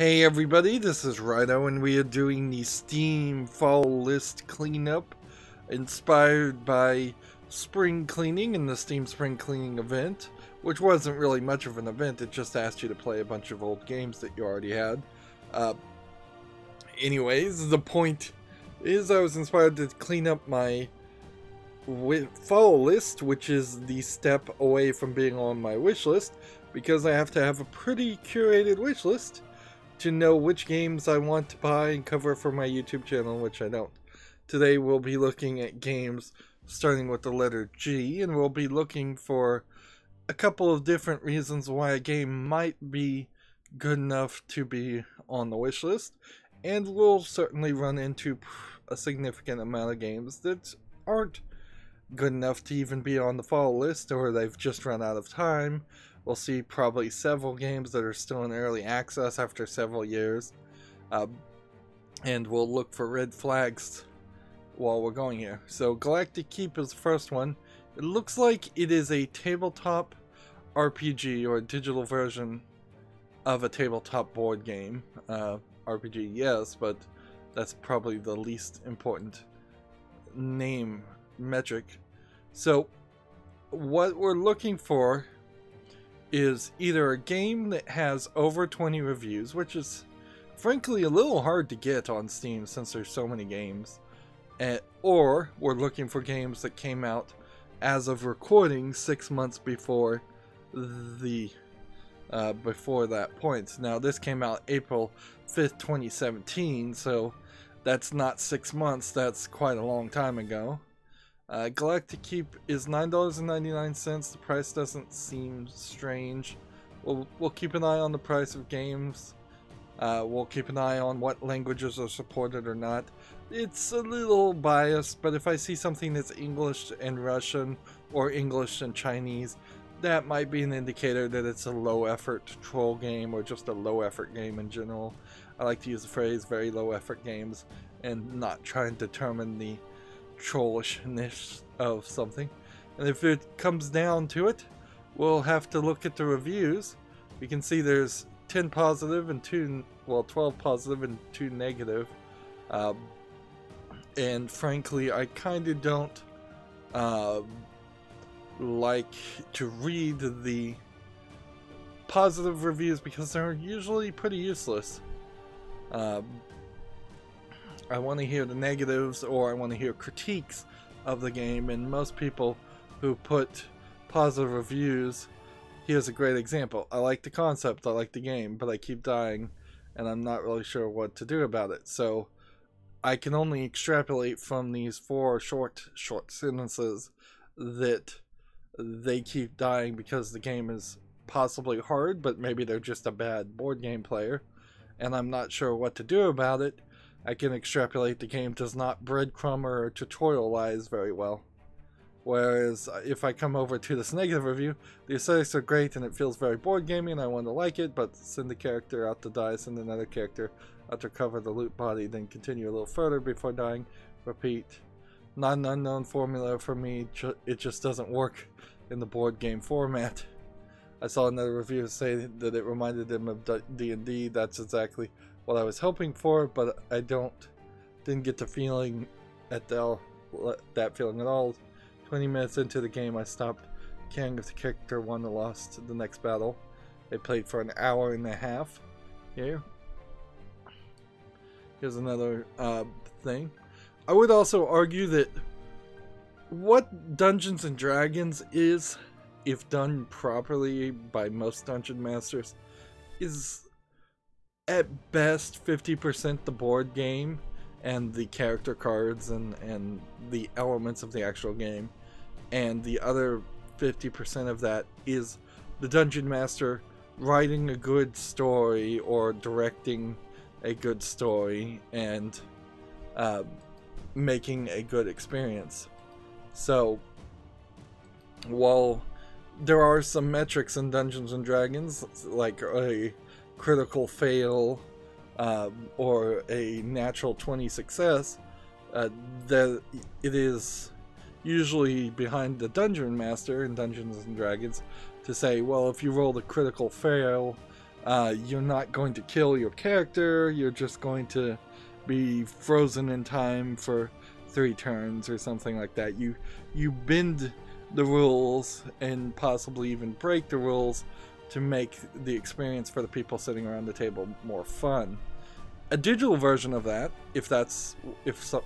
Hey everybody, this is Rydo and we are doing the Steam fall list cleanup inspired by spring cleaning and the Steam spring cleaning event, which wasn't really much of an event. It just asked you to play a bunch of old games that you already had. Anyways, the point is I was inspired to clean up my fall list, which is the step away from being on my wish list, because I have to have a pretty curated wish list to know which games I want to buy and cover for my YouTube channel, which I don't. Today we'll be looking at games starting with the letter G, and we'll be looking for a couple of different reasons why a game might be good enough to be on the wish list, and we'll certainly run into a significant amount of games that aren't good enough to even be on the fall list, or they've just run out of time. We'll see probably several games that are still in early access after several years, and we'll look for red flags while we're going here. So Galactic Keep is the first one. It looks like it is a tabletop RPG, or a digital version of a tabletop board game. RPG, yes, but that's probably the least important name metric. So what we're looking for is either a game that has over 20 reviews, which is frankly a little hard to get on Steam since there's so many games, or we're looking for games that came out as of recording 6 months before the before that point. Now this came out April 5th, 2017, so that's not 6 months, that's quite a long time ago. Galactic Keep is $9.99. The price doesn't seem strange. We'll keep an eye on the price of games. We'll keep an eye on what languages are supported or not. It's a little biased, but if I see something that's English and Russian or English and Chinese, that might be an indicator that it's a low-effort troll game, or just a low-effort game in general. I like to use the phrase very low-effort games and not try and determine the trollishness of something. And if it comes down to it, we'll have to look at the reviews. We can see there's 10 positive and 12 positive and 2 negative. And frankly, I kind of don't like to read the positive reviews because they're usually pretty useless. I want to hear the negatives, or I want to hear critiques of the game, and most people who put positive reviews, here's a great example: I like the concept, I like the game, but I keep dying and I'm not really sure what to do about it. So I can only extrapolate from these 4 short sentences that they keep dying because the game is possibly hard, but maybe they're just a bad board game player and I'm not sure what to do about it. I can extrapolate the game does not breadcrumb or tutorialize very well. Whereas if I come over to this negative review, the aesthetics are great and it feels very board gamey and I want to like it, but send the character out to die, send another character out to cover the loot body, then continue a little further before dying, repeat. Not an unknown formula for me, it just doesn't work in the board game format. I saw another review say that it reminded them of D&D. That's exactly what I was hoping for, but I didn't get the feeling that feeling at all. 20 minutes into the game, I stopped caring if the character won or lost the next battle. They played for an hour and a half. Here's another thing. I would also argue that what Dungeons and Dragons is, if done properly by most dungeon masters, is at best 50% the board game and the character cards and the elements of the actual game, and the other 50% of that is the dungeon master writing a good story or directing a good story and making a good experience. So while there are some metrics in Dungeons and Dragons, like a critical fail or a natural 20 success, that it is usually behind the dungeon master in Dungeons and Dragons to say, well, if you roll the critical fail, You're not going to kill your character, you're just going to be frozen in time for 3 turns or something like that. You bend the rules and possibly even break the rules to make the experience for the people sitting around the table more fun. A digital version of that, if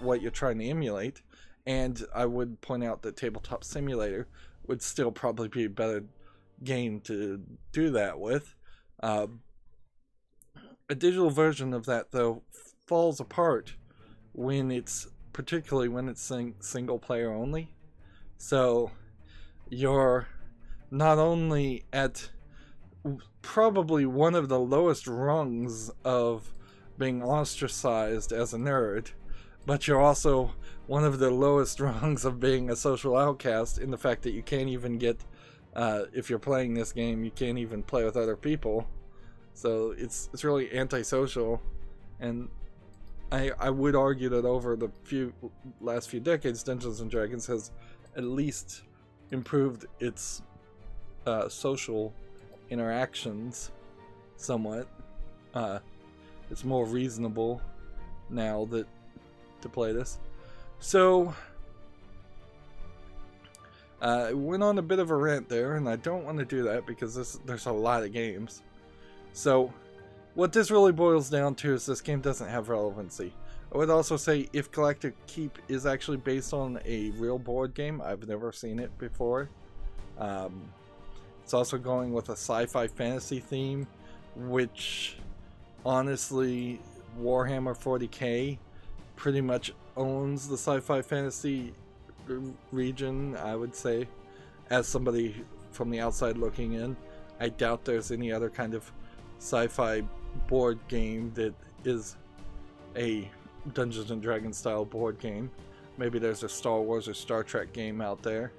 what you're trying to emulate, and I would point out that Tabletop Simulator would still probably be a better game to do that with. A digital version of that, though, falls apart particularly when it's single player only. So you're not only at probably one of the lowest rungs of being ostracized as a nerd, but you're also one of the lowest rungs of being a social outcast, in the fact that you can't even get, if you're playing this game, you can't even play with other people. So it's really antisocial, and I would argue that over the last few decades, Dungeons and Dragons has at least improved its social interactions somewhat. It's more reasonable now to play this. So I went on a bit of a rant there, and I don't want to do that because there's a lot of games. So what this really boils down to is this game doesn't have relevancy. I would also say If Galactic Keep is actually based on a real board game. I've never seen it before. It's also going with a sci-fi fantasy theme, which honestly Warhammer 40k pretty much owns the sci-fi fantasy region, I would say. As somebody from the outside looking in, I doubt there's any other kind of sci-fi board game that is a Dungeons and Dragons style board game. Maybe there's a Star Wars or Star Trek game out there.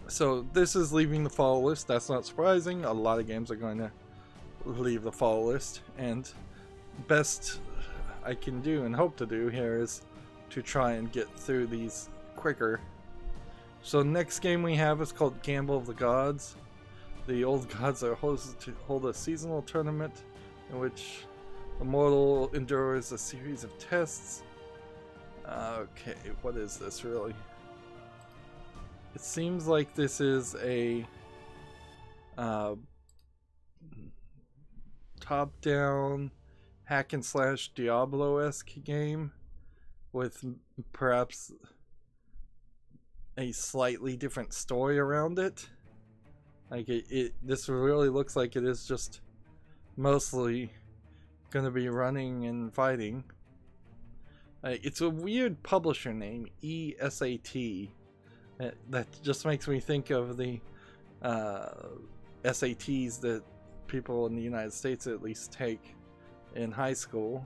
So this is leaving the fall list. That's not surprising. A lot of games are going to leave the fall list, and best I can do and hope to do here is to try and get through these quicker. So next game we have is called Gamble of the Gods. The old gods are hosted to hold a seasonal tournament in which the mortal endures a series of tests. Okay, what is this really? It seems like this is a top-down hack and slash Diablo-esque game with perhaps a slightly different story around it. Like this really looks like it is just mostly going to be running and fighting. It's a weird publisher name, ESAT. That just makes me think of the SATs that people in the United States at least take in high school.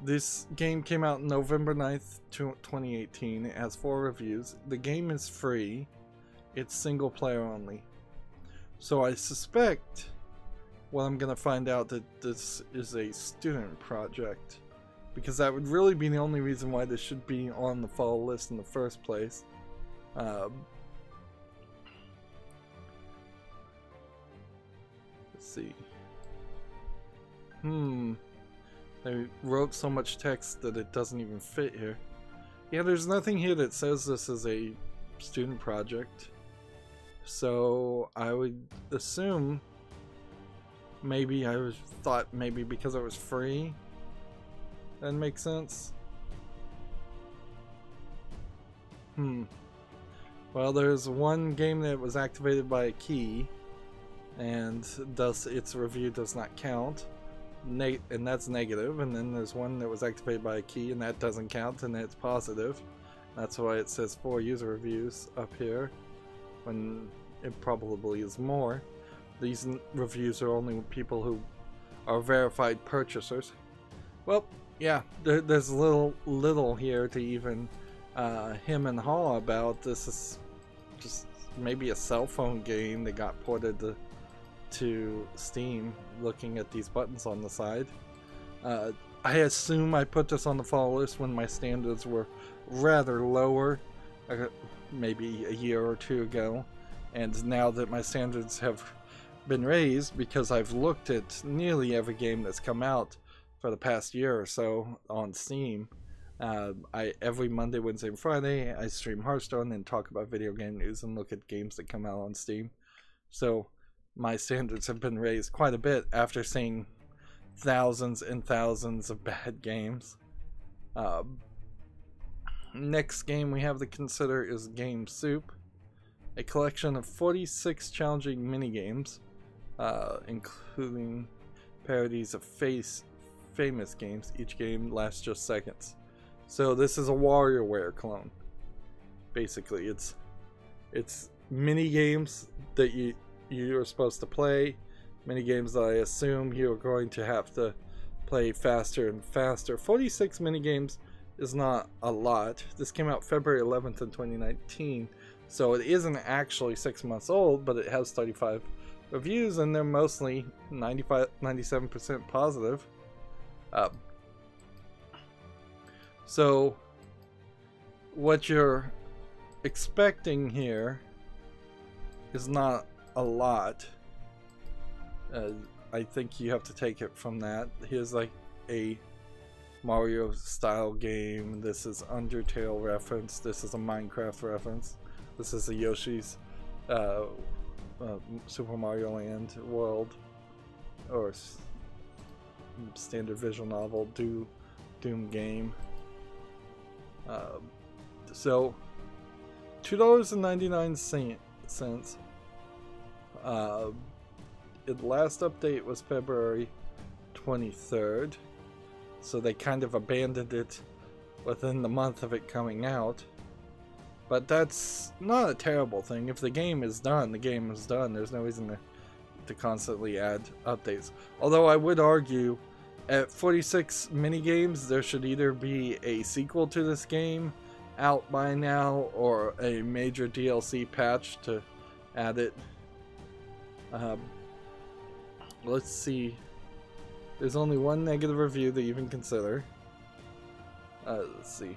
This game came out November 9th, 2018. It has 4 reviews. The game is free. It's single player only. So I suspect what I'm gonna find out that this is a student project, because that would really be the only reason why this should be on the fall list in the first place. Let's see. They wrote so much text that it doesn't even fit here. Yeah, there's nothing here that says this is a student project. So I would assume maybe thought maybe because it was free. That makes sense. Well, there's one game that was activated by a key, and thus its review does not count. And that's negative. And then there's one that was activated by a key, and that doesn't count, and that's positive. That's why it says 4 user reviews up here, when it probably is more. These reviews are only people who are verified purchasers. Well, yeah, there's little here to even hem and haw about. This is just maybe a cell phone game that got ported to Steam, looking at these buttons on the side. I assume I put this on the fall list when my standards were rather lower maybe a year or two ago, and now that my standards have been raised because I've looked at nearly every game that's come out for the past year or so on Steam. Every Monday, Wednesday, and Friday I stream Hearthstone and talk about video game news and look at games that come out on Steam. So my standards have been raised quite a bit after seeing thousands and thousands of bad games. Next game we have to consider is Game Soup, a collection of 46 challenging minigames, including parodies of famous games. Each game lasts just seconds. So this is a WarioWare clone. Basically, it's mini games that you're supposed to play, mini games that I assume you're going to have to play faster and faster. 46 mini games is not a lot. This came out February 11th in 2019, so it isn't actually 6 months old, but it has 35 reviews and they're mostly 97% positive. So what you're expecting here is not a lot. I think you have to take it from that. Here's like a Mario style game. This is Undertale reference. This is a Minecraft reference. This is a Yoshi's Super Mario Land world, or standard visual novel Doom game. So $2.99. The last update was February 23rd, so they kind of abandoned it within the month of it coming out. But that's not a terrible thing. If the game is done, the game is done. There's no reason to constantly add updates. Although I would argue at 46 minigames, there should either be a sequel to this game out by now or a major DLC patch to add it. Let's see. There's only one negative review to even consider. Let's see.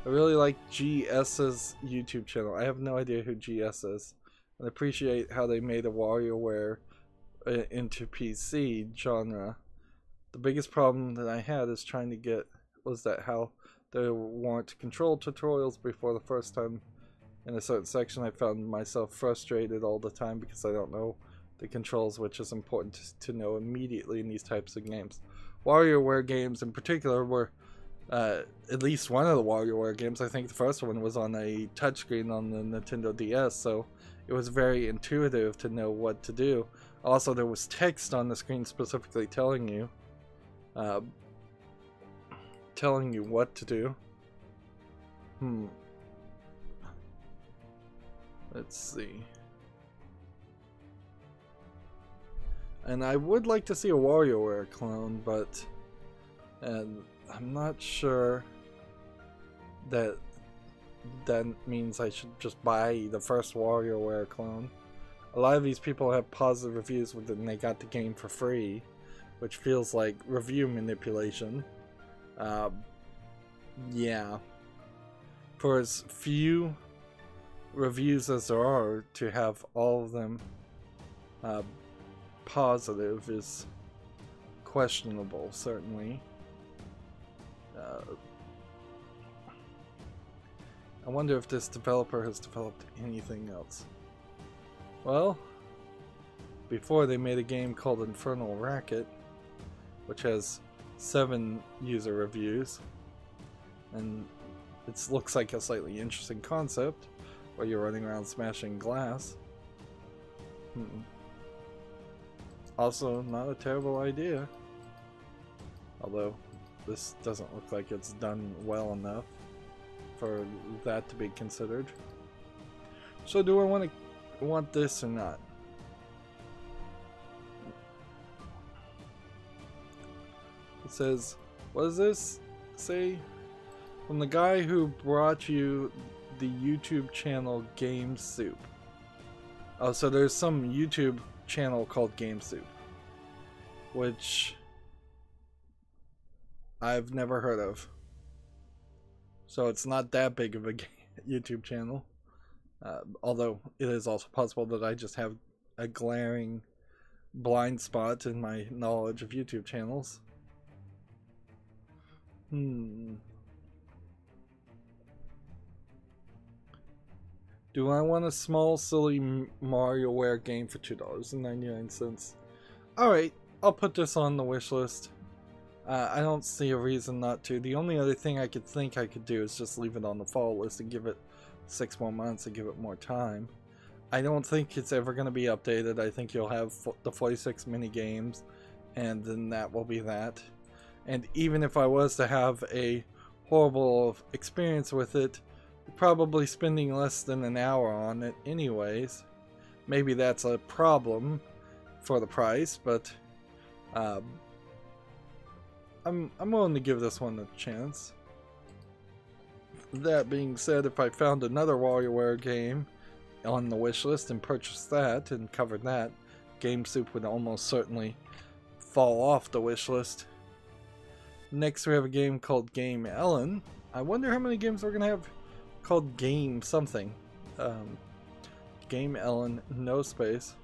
I really like GS's YouTube channel. I have no idea who GS is. I appreciate how they made a WarioWare into PC genre. The biggest problem that I had is trying to get was that how there weren't control tutorials before the first time in a certain section. I found myself frustrated all the time because I don't know the controls, which is important to know immediately in these types of games. WarioWare games in particular were at least one of the WarioWare games, I think the first one was on a touchscreen on the Nintendo DS, so it was very intuitive to know what to do. Also, there was text on the screen specifically telling you what to do. Let's see. And I would like to see a WarioWare clone, but I'm not sure that means I should just buy the first WarioWare clone. A lot of these people have positive reviews when they got the game for free, which feels like review manipulation. Yeah. For as few reviews as there are, to have all of them positive is questionable, certainly. I wonder if this developer has developed anything else. Well, before they made a game called Infernal Racket, which has 7 user reviews, and it looks like a slightly interesting concept where you're running around smashing glass. Also, not a terrible idea, although this doesn't look like it's done well enough for that to be considered. So do I want this or not? It says, what does this say? From the guy who brought you the YouTube channel Game Soup. Oh, so there's some YouTube channel called Game Soup, which I've never heard of. So it's not that big of a YouTube channel. Although it is also possible that I just have a glaring blind spot in my knowledge of YouTube channels. Do I want a small, silly MarioWare game for $2.99? Alright, I'll put this on the wish list. I don't see a reason not to. The only other thing I could think I could do is just leave it on the fall list and give it 6 more months and give it more time. I don't think it's ever going to be updated. I think you'll have the 46 mini games, and then that will be that. And even if I was to have a horrible experience with it, probably spending less than an hour on it anyways. Maybe that's a problem for the price, but I'm willing to give this one a chance. That being said, if I found another WarioWare game on the wish list and purchased that and covered that, Game Soup would almost certainly fall off the wish list. Next we have a game called Game Ellen. I wonder how many games we're gonna have called Game something. Game Ellen, no space.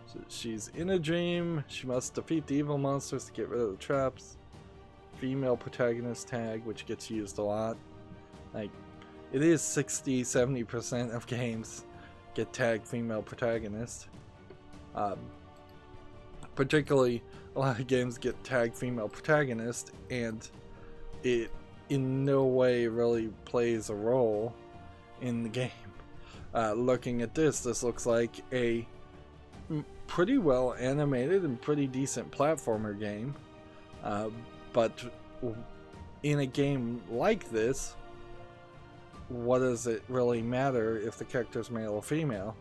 So she's in a dream. She must defeat the evil monsters to get rid of the traps. Female protagonist tag, which gets used a lot. Like, it is 60-70% of games get tagged female protagonist. Particularly, a lot of games get tagged female protagonist, and it in no way really plays a role in the game. Looking at this looks like a pretty well animated and pretty decent platformer game. But in a game like this, what does it really matter if the character's male or female?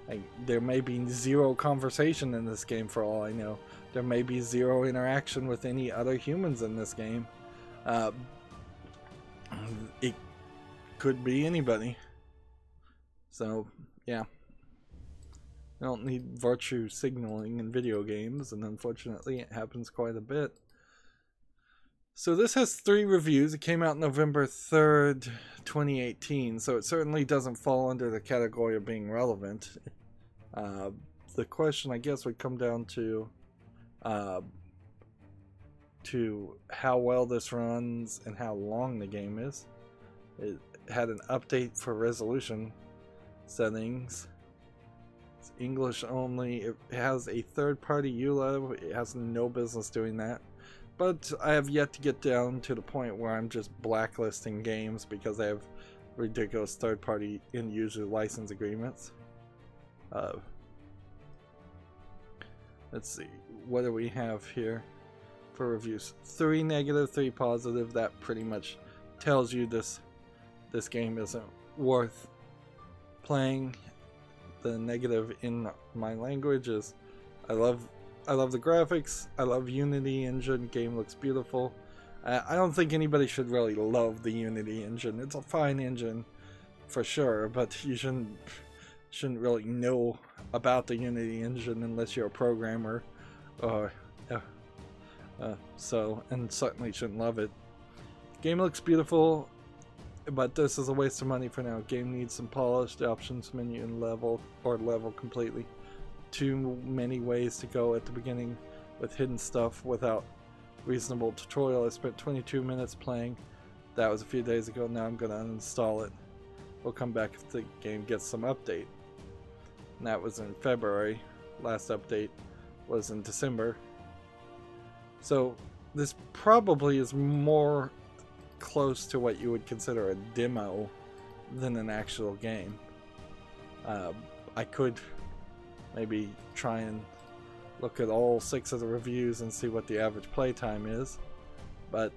Like, there may be zero conversation in this game for all I know. There may be zero interaction with any other humans in this game. It could be anybody. So, yeah. I don't need virtue signaling in video games, and unfortunately it happens quite a bit. So this has 3 reviews. It came out November 3rd, 2018, so it certainly doesn't fall under the category of being relevant. The question, I guess, would come down to how well this runs and how long the game is. It had an update for resolution settings. It's English only. It has a third-party EULA. It has no business doing that. But I have yet to get down to the point where I'm just blacklisting games because I have ridiculous third-party end-user license agreements. Let's see, what do we have here for reviews? 3 negative, 3 positive. That pretty much tells you this game isn't worth playing. The negative in my language is I love the graphics. I love Unity engine. Game looks beautiful. I don't think anybody should really love the Unity engine. It's a fine engine for sure, but you shouldn't really know about the Unity engine unless you're a programmer, or and certainly shouldn't love it. Game looks beautiful, but this is a waste of money for now. Game needs some polish. The options menu and level completely. Too many ways to go at the beginning with hidden stuff without reasonable tutorial. I spent 22 minutes playing. That was a few days ago. Now I'm gonna uninstall it. We'll come back if the game gets some update. And that was in February. Last update was in December. So this probably is more close to what you would consider a demo than an actual game. I could maybe try and look at all 6 of the reviews and see what the average playtime is, but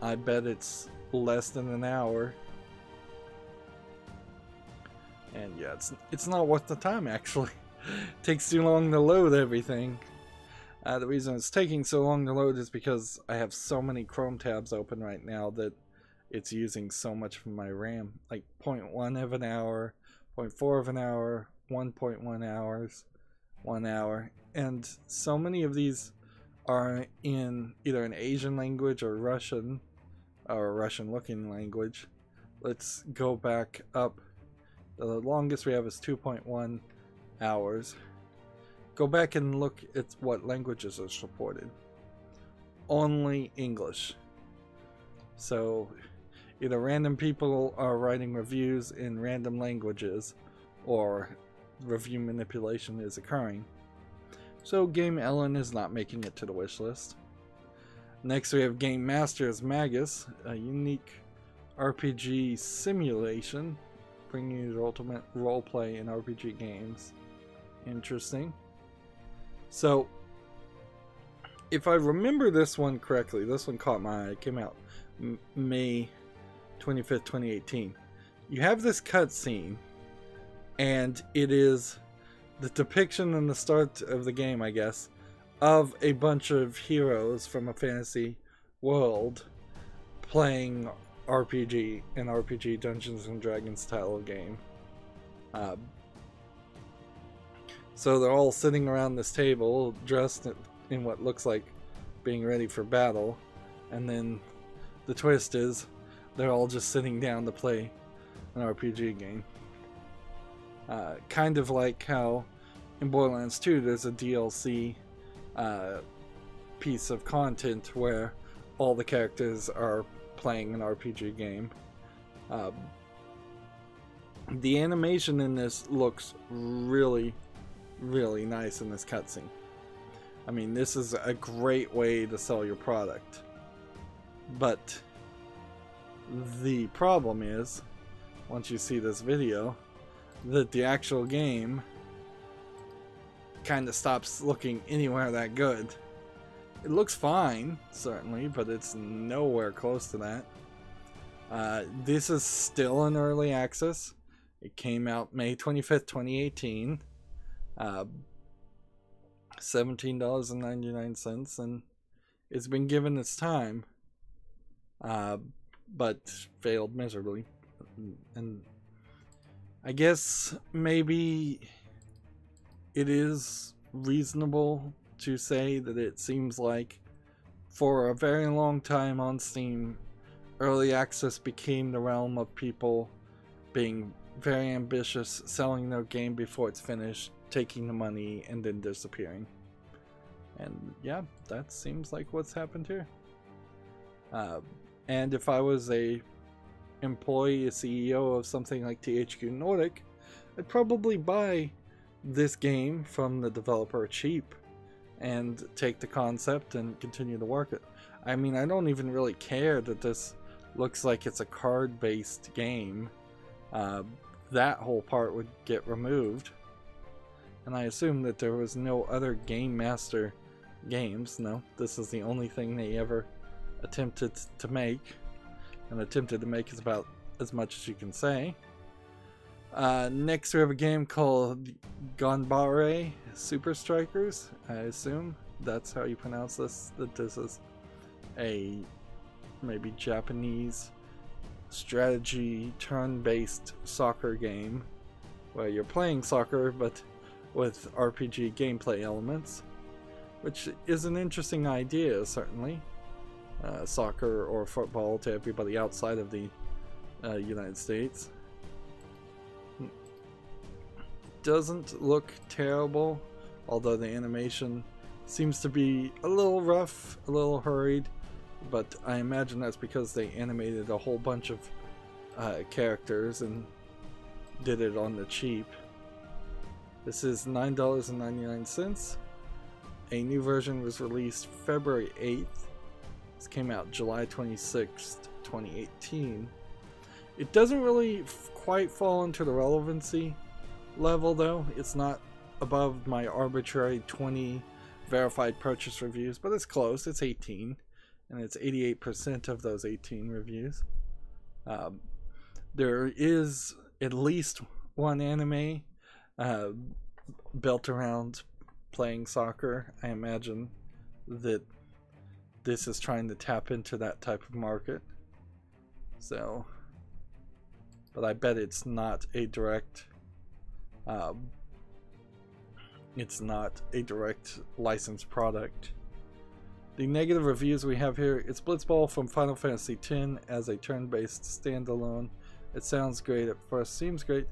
I bet it's less than an hour. And yeah, it's not worth the time, actually. It takes too long to load everything. The reason it's taking so long to load is because I have so many Chrome tabs open right now that it's using so much from my RAM. Like 0.1 of an hour, 0.4 of an hour, 1.1 hours, 1 hour. And so many of these are in either an Asian language or Russian. or Russian looking language. Let's go back up. The longest we have is 2.1 hours. Go back and look at what languages are supported. Only English. So either random people are writing reviews in random languages, or review manipulation is occurring. So Game Ellen is not making it to the wish list. Next we have Game Masters Magus, a unique RPG simulation, bringing you the ultimate roleplay in RPG games. Interesting. So, if I remember this one correctly, this one caught my eye. It came out May 25th, 2018. You have this cutscene, and it is the depiction in the start of the game, I guess, of a bunch of heroes from a fantasy world playing RPG, an RPG Dungeons and Dragons style of game. So they're all sitting around this table, dressed in what looks like being ready for battle, and then the twist is they're all just sitting down to play an RPG game. Kind of like how in Borderlands 2 there's a DLC piece of content where all the characters are playing an RPG game. The animation in this looks really nice in this cutscene. I mean, this is a great way to sell your product. But the problem is, once you see this video, that the actual game kind of stops looking anywhere that good. It looks fine, certainly, but it's nowhere close to that. This is still in early access. It came out May 25th, 2018. $17.99, and it's been given its time, but failed miserably. And I guess maybe it is reasonable to say that it seems like for a very long time on Steam, early access became the realm of people being very ambitious, selling their game before it's finished, taking the money, and then disappearing. And yeah, that seems like what's happened here. And if I was a employee, a CEO of something like THQ Nordic, I'd probably buy this game from the developer cheap and take the concept and continue to work it. I mean, I don't even really care that this looks like it's a card-based game. That whole part would get removed. And I assume that there was no other Game Master games. No, this is the only thing they ever attempted to make. And attempted to make is about as much as you can say. Next we have a game called Ganbare Super Strikers. I assume that's how you pronounce this. That this is a maybe Japanese strategy turn-based soccer game where you're playing soccer but with RPG gameplay elements, which is an interesting idea, certainly. Soccer or football to everybody outside of the United States. Doesn't look terrible, although the animation seems to be a little rough, a little hurried, but I imagine that's because they animated a whole bunch of characters and did it on the cheap. This is $9.99. A new version was released February 8th. This came out July 26th, 2018. It doesn't really quite fall into the relevancy level, though. It's not above my arbitrary 20 verified purchase reviews, but it's close. It's 18, and it's 88% of those 18 reviews. There is at least one anime built around playing soccer. I imagine that this is trying to tap into that type of market. So, but I bet it's not a direct licensed product. The negative reviews we have here, it's Blitzball from Final Fantasy X as a turn-based standalone. It sounds great at first, seems great,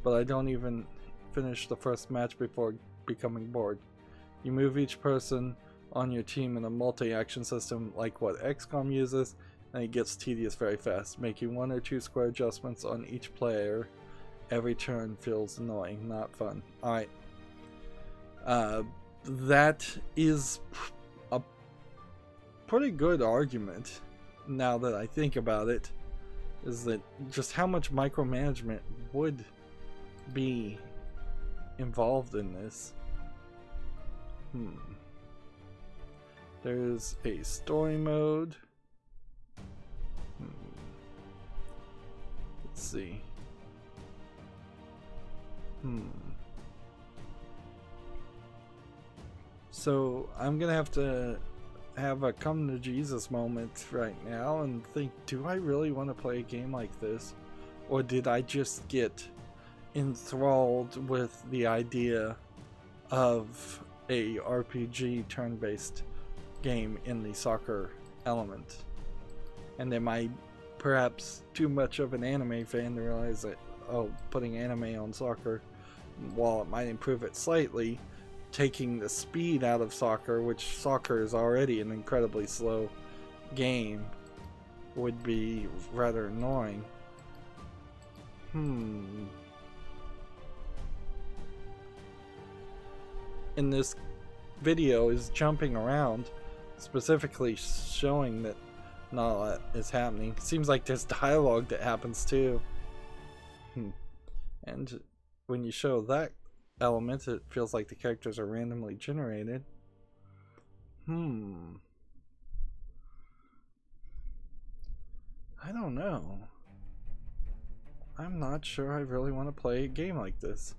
but I don't even finish the first match before becoming bored. You move each person on your team in a multi-action system like what XCOM uses, and it gets tedious very fast. Making 1 or 2 square adjustments on each player every turn feels annoying, not fun. Alright. That is a pretty good argument, now that I think about it, is that just how much micromanagement would be involved in this. There's a story mode. Let's see. So I'm gonna have to have a come to Jesus moment right now and think, do I really want to play a game like this? Or did I just get enthralled with the idea of a RPG turn-based game in the soccer element? And am I perhaps too much of an anime fan to realize that, oh, putting anime on soccer, while it might improve it slightly, taking the speed out of soccer, which soccer is already an incredibly slow game, would be rather annoying. In this video is jumping around, specifically showing that not a lot is happening. Seems like there's dialogue that happens too. And when you show that element, it feels like the characters are randomly generated. I don't know. I'm not sure I really want to play a game like this.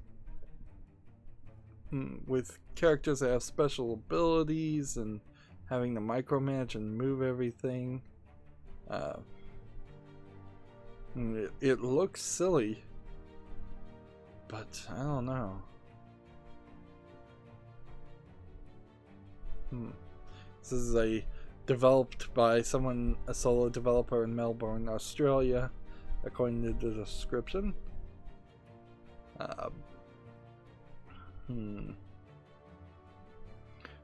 With characters that have special abilities and having to micromanage and move everything. It looks silly, but I don't know. This is developed by someone, a solo developer in Melbourne, Australia, according to the description.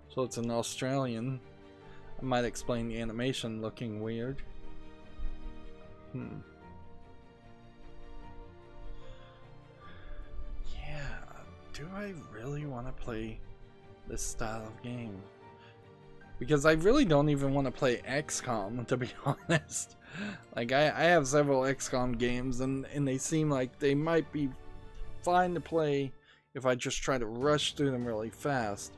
So it's an Australian. I might explain the animation looking weird. Yeah, do I really want to play this style of game? Because I really don't even want to play XCOM, to be honest. Like, I have several XCOM games, and they seem like they might be fine to play if I just try to rush through them really fast.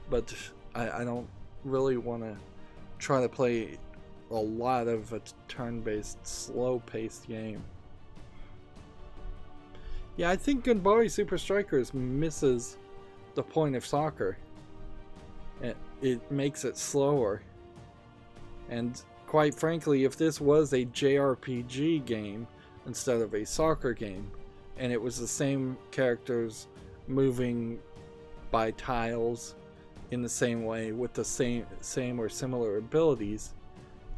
But I don't really want to try to play a lot of a turn-based, slow-paced game. Yeah, I think Gunbari Super Strikers misses the point of soccer. It makes it slower. And quite frankly, if this was a JRPG game instead of a soccer game, and it was the same characters moving by tiles in the same way with the same or similar abilities,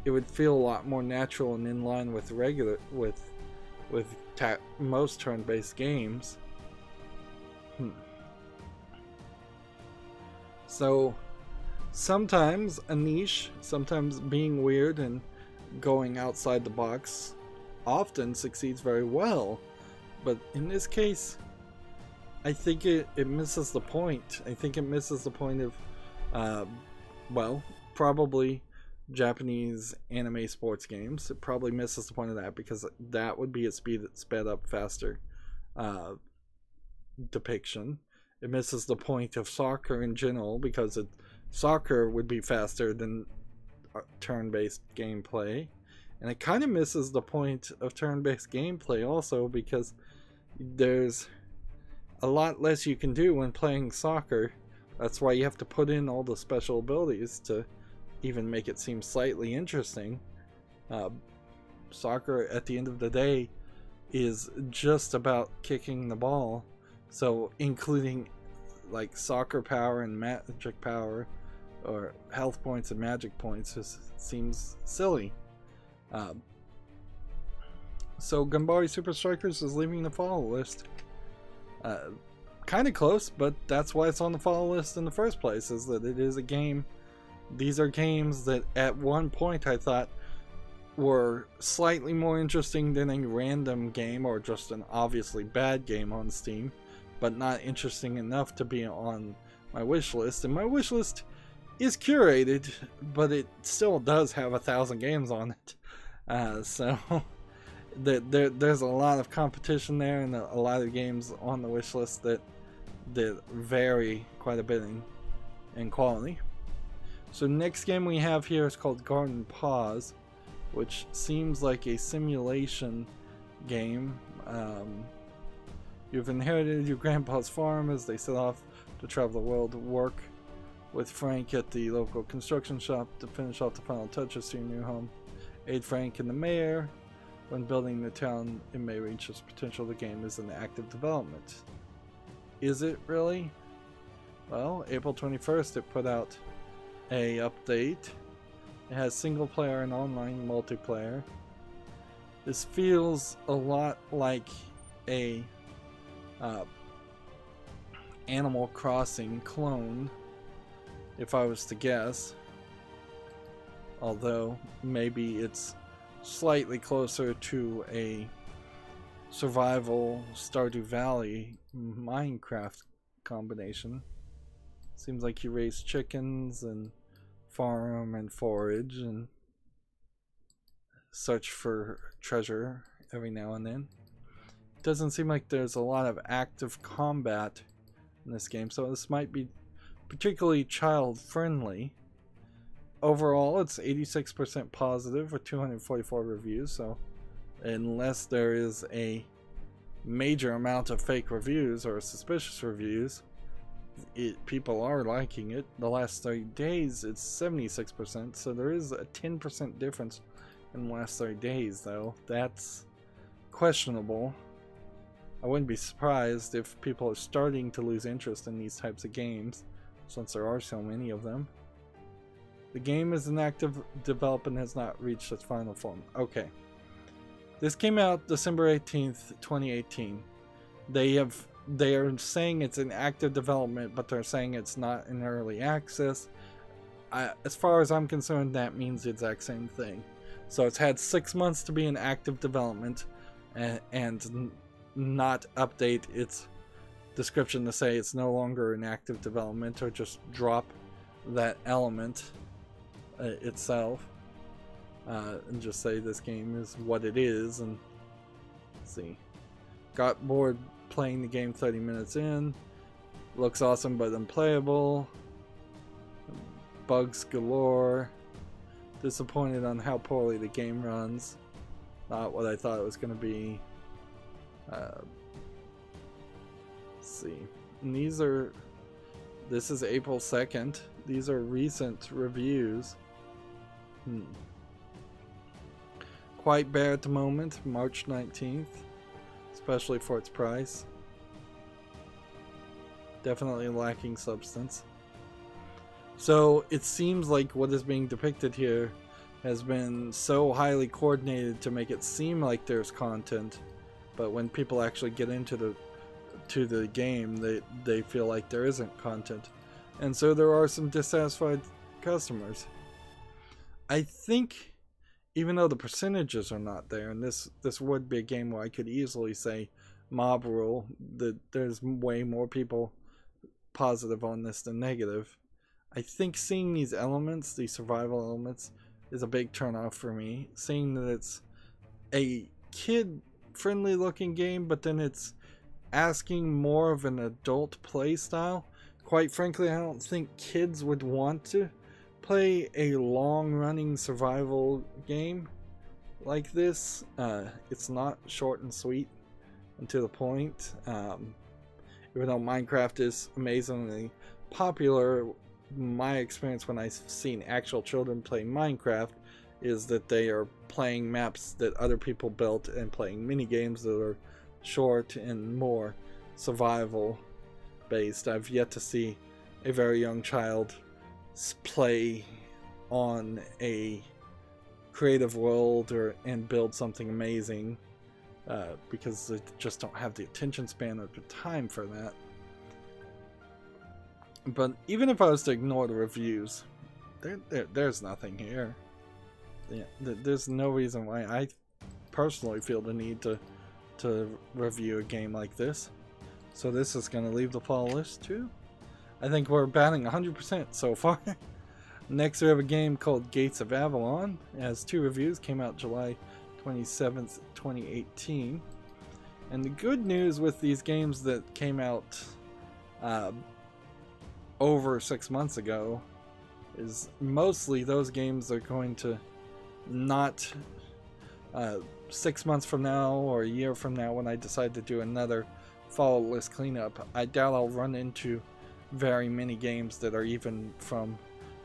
it would feel a lot more natural and in line with most turn-based games. So sometimes a niche, sometimes being weird and going outside the box often succeeds very well, but in this case I think it misses the point. I think it misses the point of well, probably Japanese anime sports games. It probably misses the point of that, because that would be a sped up faster depiction. It misses the point of soccer in general, because soccer would be faster than turn-based gameplay, and it kind of misses the point of turn-based gameplay also, because there's a lot less you can do when playing soccer. That's why you have to put in all the special abilities to even make it seem slightly interesting. Soccer, at the end of the day, is just about kicking the ball, so including like soccer power and magic power or health points and magic points just seems silly. So Ganbare Super Strikers is leaving the follow list. Kind of close, but that's why it's on the follow list in the first place, is that it is a game. These are games that at one point I thought were slightly more interesting than a random game or just an obviously bad game on Steam, but not interesting enough to be on my wish list. And my wish list is curated, but it still does have 1,000 games on it. So there's a lot of competition there, and a lot of games on the wish list that vary quite a bit in quality. So next game we have here is called Garden Pause, which seems like a simulation game. You've inherited your grandpa's farm as they set off to travel the world to work with Frank at the local construction shop to finish off the final touches to your new home. Aid Frank and the mayor when building the town it may reach its potential. The game is in active development. Is it really? Well, April 21st it put out a update. It has single player and online multiplayer. This feels a lot like a Animal Crossing clone, if I was to guess. Although maybe it's slightly closer to a survival Stardew Valley Minecraft combination. Seems like you raise chickens and farm and forage and search for treasure every now and then. Doesn't seem like there's a lot of active combat in this game, so this might be particularly child friendly. Overall it's 86% positive with 244 reviews, so unless there is a major amount of fake reviews or suspicious reviews, people are liking it. The last 30 days it's 76%, so there is a 10% difference in the last 30 days, though. That's questionable. I wouldn't be surprised if people are starting to lose interest in these types of games, since there are so many of them. The game is in active development and has not reached its final form. Okay. This came out December 18th, 2018. They are saying it's in active development, but they're saying it's not in early access. As far as I'm concerned, that means the exact same thing. So it's had 6 months to be in active development and not update its description to say it's no longer in active development, or just drop that element itself and just say this game is what it is. And let's see, got bored playing the game 30 minutes in, looks awesome but unplayable, bugs galore, disappointed on how poorly the game runs, not what I thought it was going to be. Let's see, and this is April 2nd. These are recent reviews. Quite bad at the moment, March 19th, especially for its price. Definitely lacking substance. So it seems like what is being depicted here has been so highly coordinated to make it seem like there's content, but when people actually get into the game, they feel like there isn't content, and so there are some dissatisfied customers. I think, even though the percentages are not there, and this would be a game where I could easily say mob rule, that there's way more people positive on this than negative, I think seeing these elements, these survival elements, is a big turnoff for me. Seeing that it's a kid-friendly looking game, but then it's asking more of an adult play style. Quite frankly, I don't think kids would want to play a long-running survival game like this. It's not short and sweet and to the point. Even though Minecraft is amazingly popular, my experience when I've seen actual children play Minecraft is that they are playing maps that other people built and playing mini games that are short and more survival based. I've yet to see a very young child play on a creative world and build something amazing, because they just don't have the attention span or the time for that. But even if I was to ignore the reviews, there's nothing here. Yeah, there's no reason why I personally feel the need to review a game like this. So this is going to leave the fall list too. I think we're batting 100% so far. Next we have a game called Gates of Avalon. It has 2 reviews, came out July 27th, 2018. And the good news with these games that came out over 6 months ago is mostly those games are going to not 6 months from now or a year from now, when I decide to do another fall list cleanup, I doubt I'll run into very many games that are even from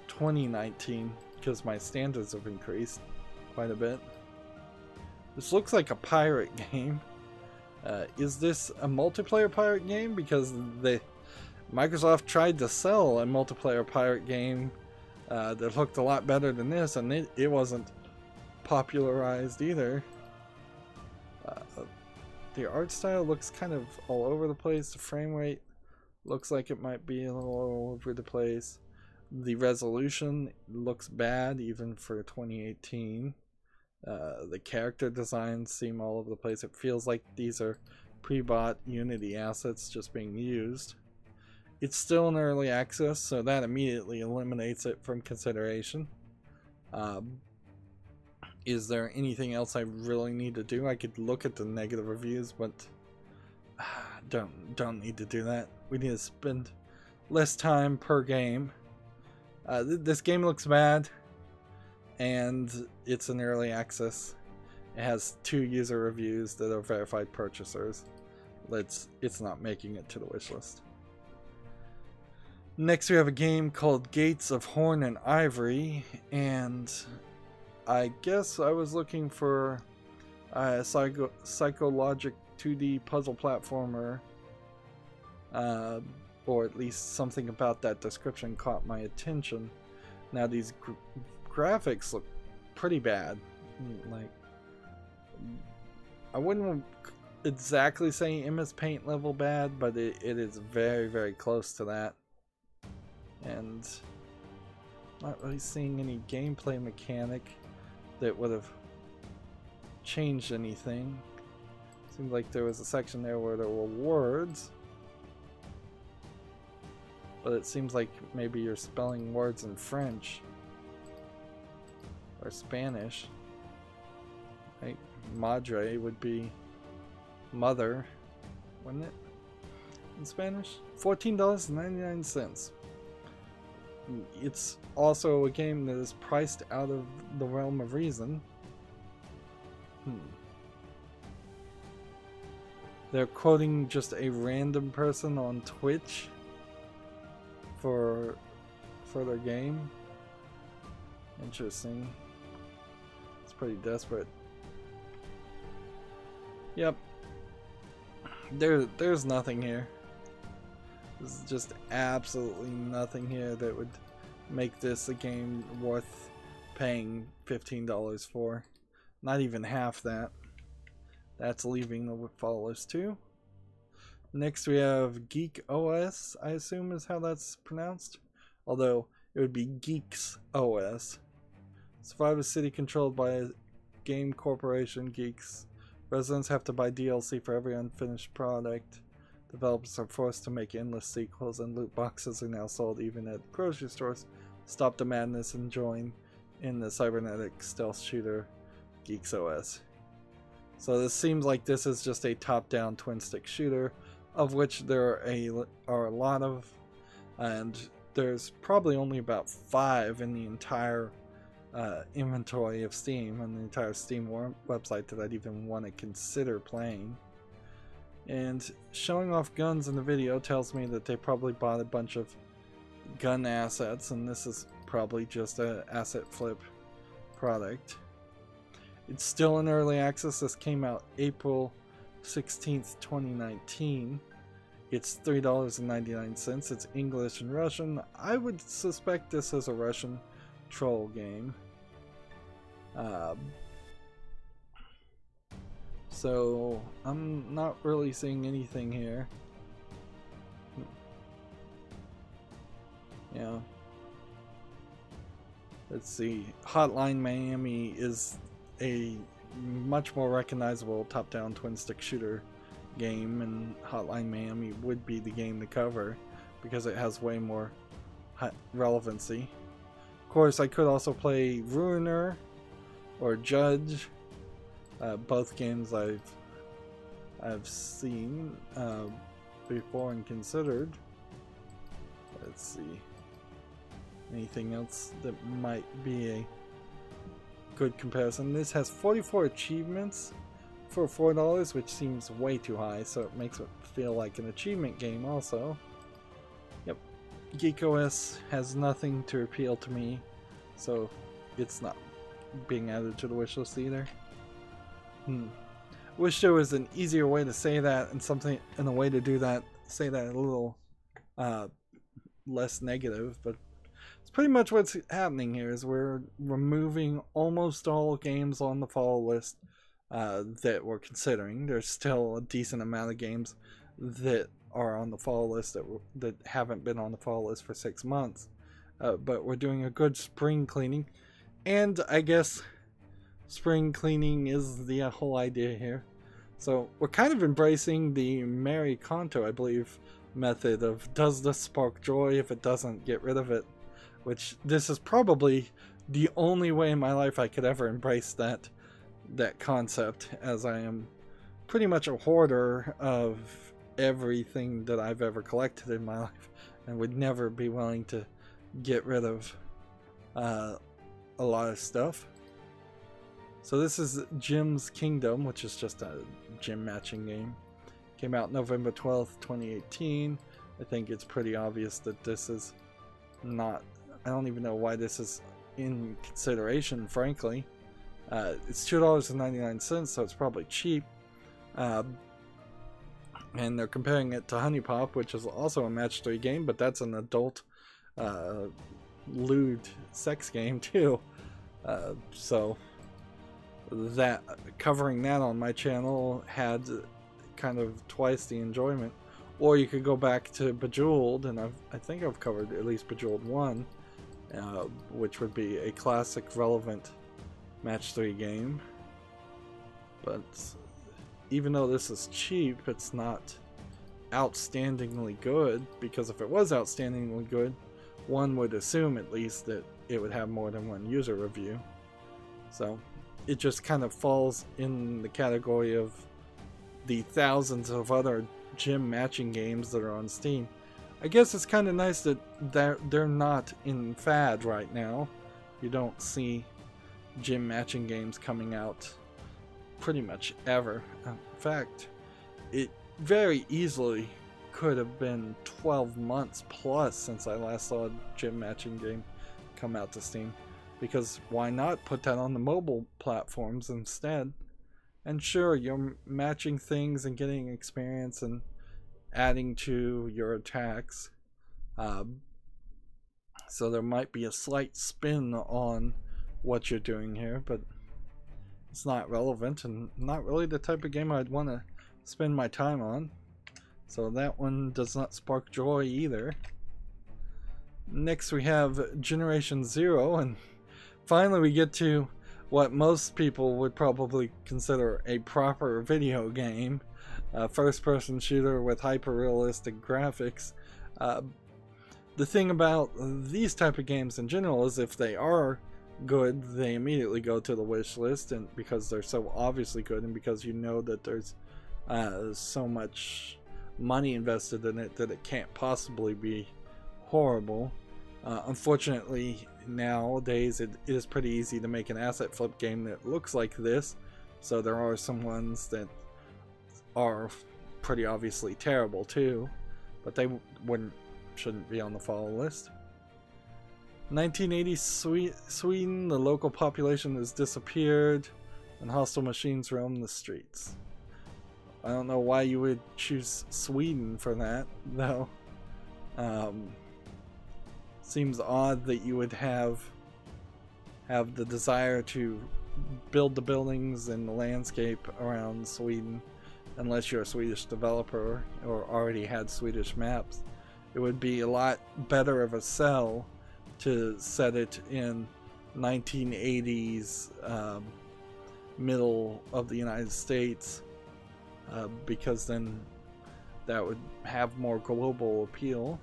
2019, because my standards have increased quite a bit. This looks like a pirate game. Is this a multiplayer pirate game? Because Microsoft tried to sell a multiplayer pirate game that looked a lot better than this, and it wasn't popularized either. The art style looks kind of all over the place. The frame rate looks like it might be a little all over the place. The resolution looks bad even for 2018. The character designs seem all over the place. It feels like these are pre-bought Unity assets just being used. It's still in early access, so that immediately eliminates it from consideration. Is there anything else I really need to do? I could look at the negative reviews, but don't need to do that. We need to spend less time per game. This game looks bad, and it's in early access. It has 2 user reviews that are verified purchasers. It's not making it to the wish list. Next we have a game called Gates of Horn and Ivory, and I guess I was looking for a psychologic 2D puzzle platformer, or at least something about that description caught my attention. Now these graphics look pretty bad. Like, I wouldn't exactly say MS Paint level bad, but it is very, very close to that. And not really seeing any gameplay mechanic that would have changed anything. Seemed like there was a section there where there were words, but it seems like maybe you're spelling words in French or Spanish. Right? Madre would be mother, wouldn't it? In Spanish? $14.99. It's also a game that is priced out of the realm of reason. They're quoting just a random person on Twitch for their game. Interesting. It's pretty desperate. Yep. There's nothing here. There's just absolutely nothing here that would make this a game worth paying $15 for. Not even half that. That's leaving the fall list too. Next we have Geek OS, I assume is how that's pronounced. Although it would be Geeks OS. Survive a city controlled by a game corporation, Geeks. Residents have to buy DLC for every unfinished product. Developers are forced to make endless sequels, and loot boxes are now sold even at grocery stores. Stop the madness and join in the cybernetic stealth shooter Geeks OS. So this seems like this is just a top-down twin-stick shooter, of which there are a lot of, and there's probably only about 5 in the entire inventory of Steam, on the entire Steam website, that I'd even want to consider playing. And showing off guns in the video tells me that they probably bought a bunch of gun assets, and this is probably just an asset flip product. It's still in early access. This came out April 16th, 2019. It's $3.99. It's English and Russian. I would suspect this is a Russian troll game. So I'm not really seeing anything here. Yeah. Let's see. Hotline Miami is a much more recognizable top-down twin-stick shooter game, and Hotline Miami would be the game to cover because it has way more relevancy. Of course, I could also play Ruiner or Judge, both games I've seen before and considered. Let's see. Anything else that might be a good comparison? This has 44 achievements for $4, which seems way too high, so it makes it feel like an achievement game also. Yep. GeekOS has nothing to appeal to me, so it's not being added to the wishlist either. Wish there was an easier way to say that, and something in a way to do that, say that a little less negative, but it's pretty much what's happening here. Is we're removing almost all games on the fall list that we're considering. There's still a decent amount of games that are on the fall list that haven't been on the fall list for 6 months, but we're doing a good spring cleaning, and I guess spring cleaning is the whole idea here. So we're kind of embracing the Mary Conto, I believe, method of does this spark joy? If it doesn't, get rid of it. Which this is probably the only way in my life I could ever embrace that concept, as I am pretty much a hoarder of everything that I've ever collected in my life, and would never be willing to get rid of a lot of stuff. So this is Jim's Kingdom, which is just a gym matching game. Came out November 12th, 2018. I think it's pretty obvious that this is not... I don't even know why this is in consideration, frankly. It's $2.99, so it's probably cheap. And they're comparing it to Honey Pop, which is also a match 3 game, but that's an adult lewd sex game too. So that covering that on my channel had kind of twice the enjoyment. Or you could go back to Bejeweled, and I think I've covered at least Bejeweled 1, which would be a classic relevant match 3 game. But even though this is cheap, it's not outstandingly good, because if it was outstandingly good, one would assume at least that it would have more than one user review. So it just kind of falls in the category of the thousands of other gym matching games that are on Steam. I guess it's kind of nice that they're not in fad right now. You don't see gym matching games coming out pretty much ever. In fact, it very easily could have been 12 months plus since I last saw a gym matching game come out to Steam. Because why not put that on the mobile platforms instead? And sure, you're matching things and getting experience and adding to your attacks. So there might be a slight spin on what you're doing here, but it's not relevant and not really the type of game I'd want to spend my time on. So that one does not spark joy either. Next we have Generation Zero, and finally we get to what most people would probably consider a proper video game. First-person shooter with hyper-realistic graphics. The thing about these type of games in general is if they are good, they immediately go to the wish list, and because they're so obviously good, and because you know that there's so much money invested in it that it can't possibly be horrible. Unfortunately, nowadays it is pretty easy to make an asset flip game that looks like this, so there are some ones that are pretty obviously terrible too, but they shouldn't be on the follow list. 1980 Sweden, the local population has disappeared and hostile machines roam the streets. I don't know why you would choose Sweden for that, though. Seems odd that you would have the desire to build the buildings and the landscape around Sweden, unless you're a Swedish developer or already had Swedish maps. It would be a lot better of a sell to set it in 1980s middle of the United States, because then that would have more global appeal.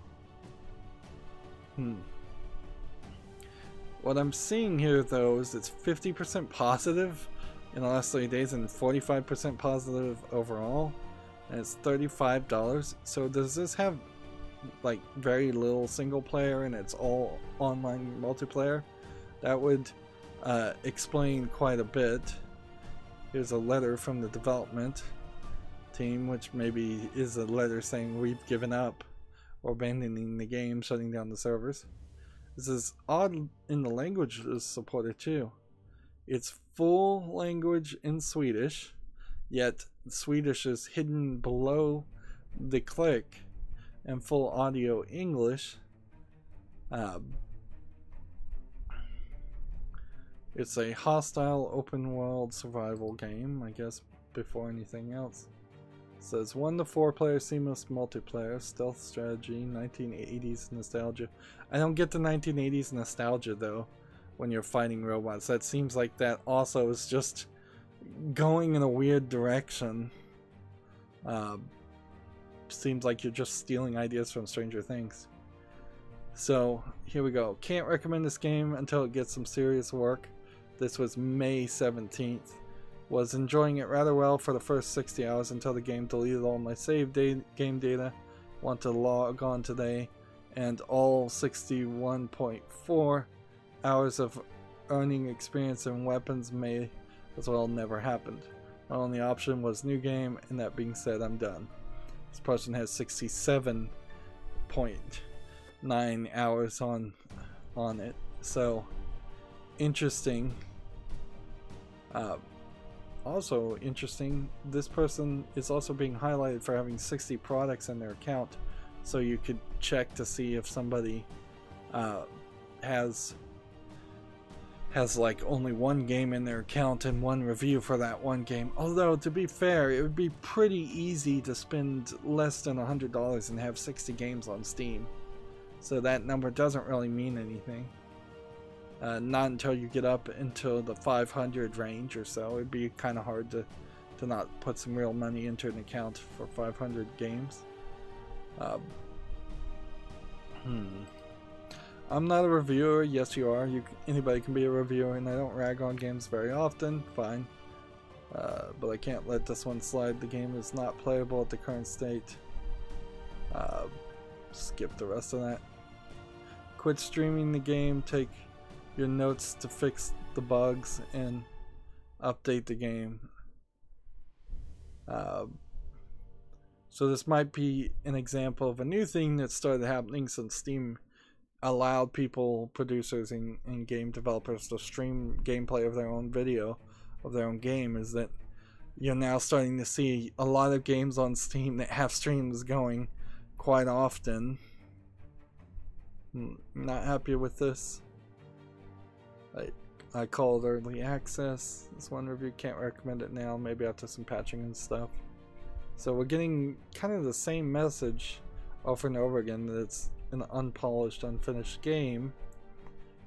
What I'm seeing here, though, is it's 50% positive in the last 30 days and 45% positive overall, and it's $35. So does this have like very little single player and it's all online multiplayer? That would explain quite a bit. Here's a letter from the development team, which maybe is a letter saying we've given up or abandoning the game, shutting down the servers. This is odd in the language is supported too. It's full language in Swedish, yet Swedish is hidden below the click, and full audio English. It's a hostile open world survival game, I guess, before anything else. It says 1 to 4 player seamless multiplayer, stealth strategy, 1980s nostalgia. I don't get the 1980s nostalgia though when you're fighting robots. That seems like that also is just going in a weird direction. Seems like you're just stealing ideas from Stranger Things. So here we go. Can't recommend this game until it gets some serious work. This was May 17th. Was enjoying it rather well for the first 60 hours until the game deleted all my save game data. Want to log on today, and all 61.4 hours of earning experience and weapons may as well never happened. My only option was new game, and that being said, I'm done. This person has 67.9 hours on it. So interesting. Also interesting, this person is also being highlighted for having 60 products in their account, so you could check to see if somebody has like only one game in their account and one review for that one game. Although, to be fair, it would be pretty easy to spend less than $100 and have 60 games on Steam, so that number doesn't really mean anything. Not until you get up into the 500 range or so. It'd be kind of hard to not put some real money into an account for 500 games. I'm not a reviewer. Yes, you are. Anybody can be a reviewer, and I don't rag on games very often. Fine. But I can't let this one slide. The game is not playable at the current state. Skip the rest of that. Quit streaming the game. Take your notes to fix the bugs and update the game. So this might be an example of a new thing that started happening since Steam allowed people, producers and game developers, to stream gameplay of their own video of their own game. Is that you're now starting to see a lot of games on Steam that have streams going quite often. Not happy with this. I call it early access. This one review, can't recommend it now, maybe after some patching and stuff. So we're getting kind of the same message over and over again, that it's an unpolished, unfinished game.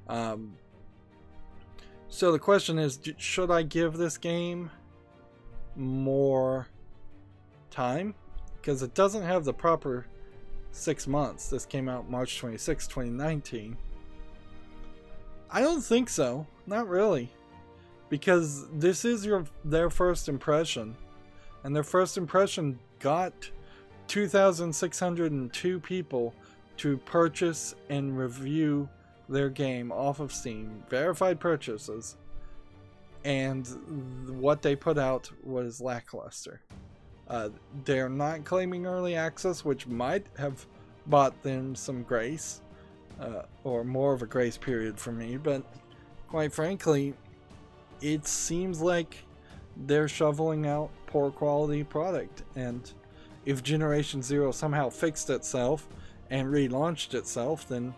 So the question is, should I give this game more time? Because it doesn't have the proper 6 months. This came out March 26, 2019. I don't think so. Not really. Because this is their first impression. And their first impression got 2,602 people to purchase and review their game off of Steam. Verified purchases. And what they put out was lackluster. They're not claiming early access, which might have bought them some grace. Or more of a grace period for me, but quite frankly, it seems like they're shoveling out poor quality product. And if Generation 0 somehow fixed itself and relaunched itself, then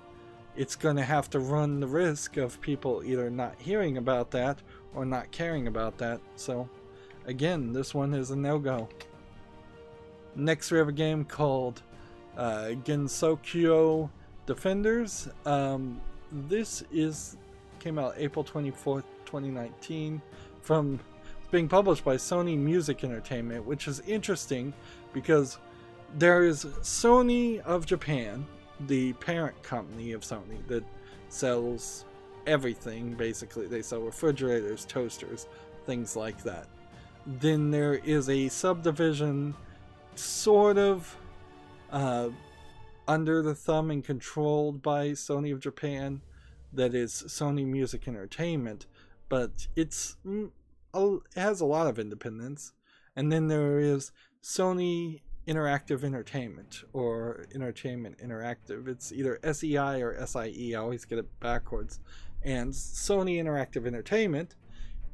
it's going to have to run the risk of people either not hearing about that or not caring about that. So again, this one is a no-go. Next we have a game called Gensokyo Defenders. This came out April 24th, 2019. It's being published by Sony Music Entertainment, which is interesting because there is Sony of Japan, the parent company of Sony that sells everything. Basically, they sell refrigerators, toasters, things like that. Then there is a subdivision, sort of under the thumb and controlled by Sony of Japan, that is Sony Music Entertainment, but it has a lot of independence. And then there is Sony Interactive Entertainment, or Entertainment Interactive. It's either SEI or SIE. I always get it backwards. And Sony Interactive Entertainment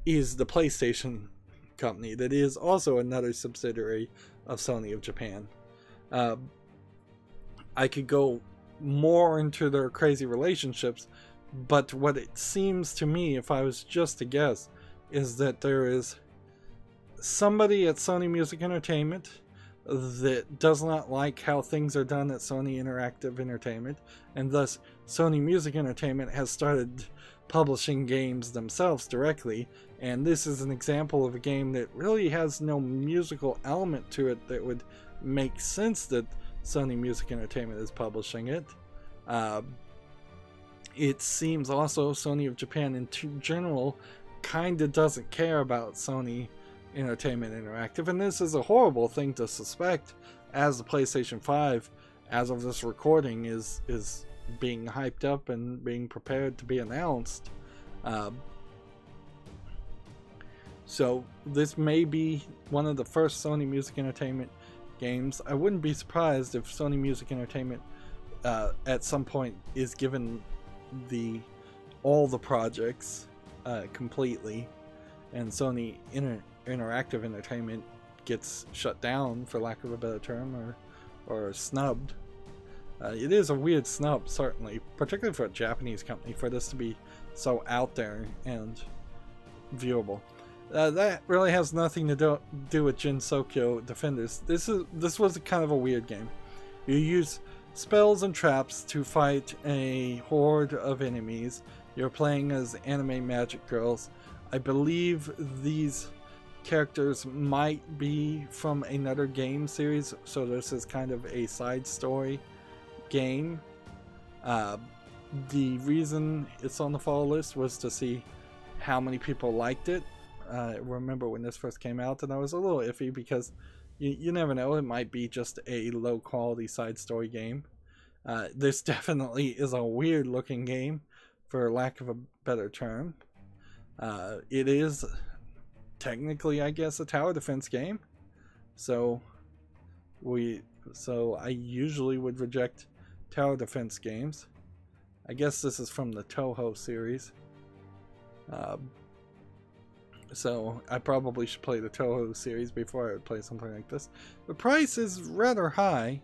is the PlayStation company that is also another subsidiary of Sony of Japan. I could go more into their crazy relationships, but what it seems to me, if I was just to guess, is that there is somebody at Sony Music Entertainment that does not like how things are done at Sony Interactive Entertainment, and thus Sony Music Entertainment has started publishing games themselves directly. And this is an example of a game that really has no musical element to it that would make sense that Sony Music Entertainment is publishing it. It seems also Sony of Japan in general kind of doesn't care about Sony Entertainment Interactive, and this is a horrible thing to suspect, as the PlayStation 5, as of this recording, is being hyped up and being prepared to be announced. So this may be one of the first Sony Music Entertainment games. I wouldn't be surprised if Sony Music Entertainment at some point is given all the projects completely, and Sony Interactive Entertainment gets shut down, for lack of a better term, or snubbed. It is a weird snub, certainly, particularly for a Japanese company, for this to be so out there and viewable. That really has nothing to do with Gensokyo Defenders. This was kind of a weird game. You use spells and traps to fight a horde of enemies. You're playing as anime magic girls. I believe these characters might be from another game series, so this is kind of a side story game. The reason it's on the fall list was to see how many people liked it. I remember when this first came out, and I was a little iffy because you never know, it might be just a low quality side story game. This definitely is a weird looking game, for lack of a better term. It is technically, I guess, a tower defense game, so I usually would reject tower defense games. I guess this is from the Toho series, so I probably should play the Toho series before I would play something like this. The price is rather high.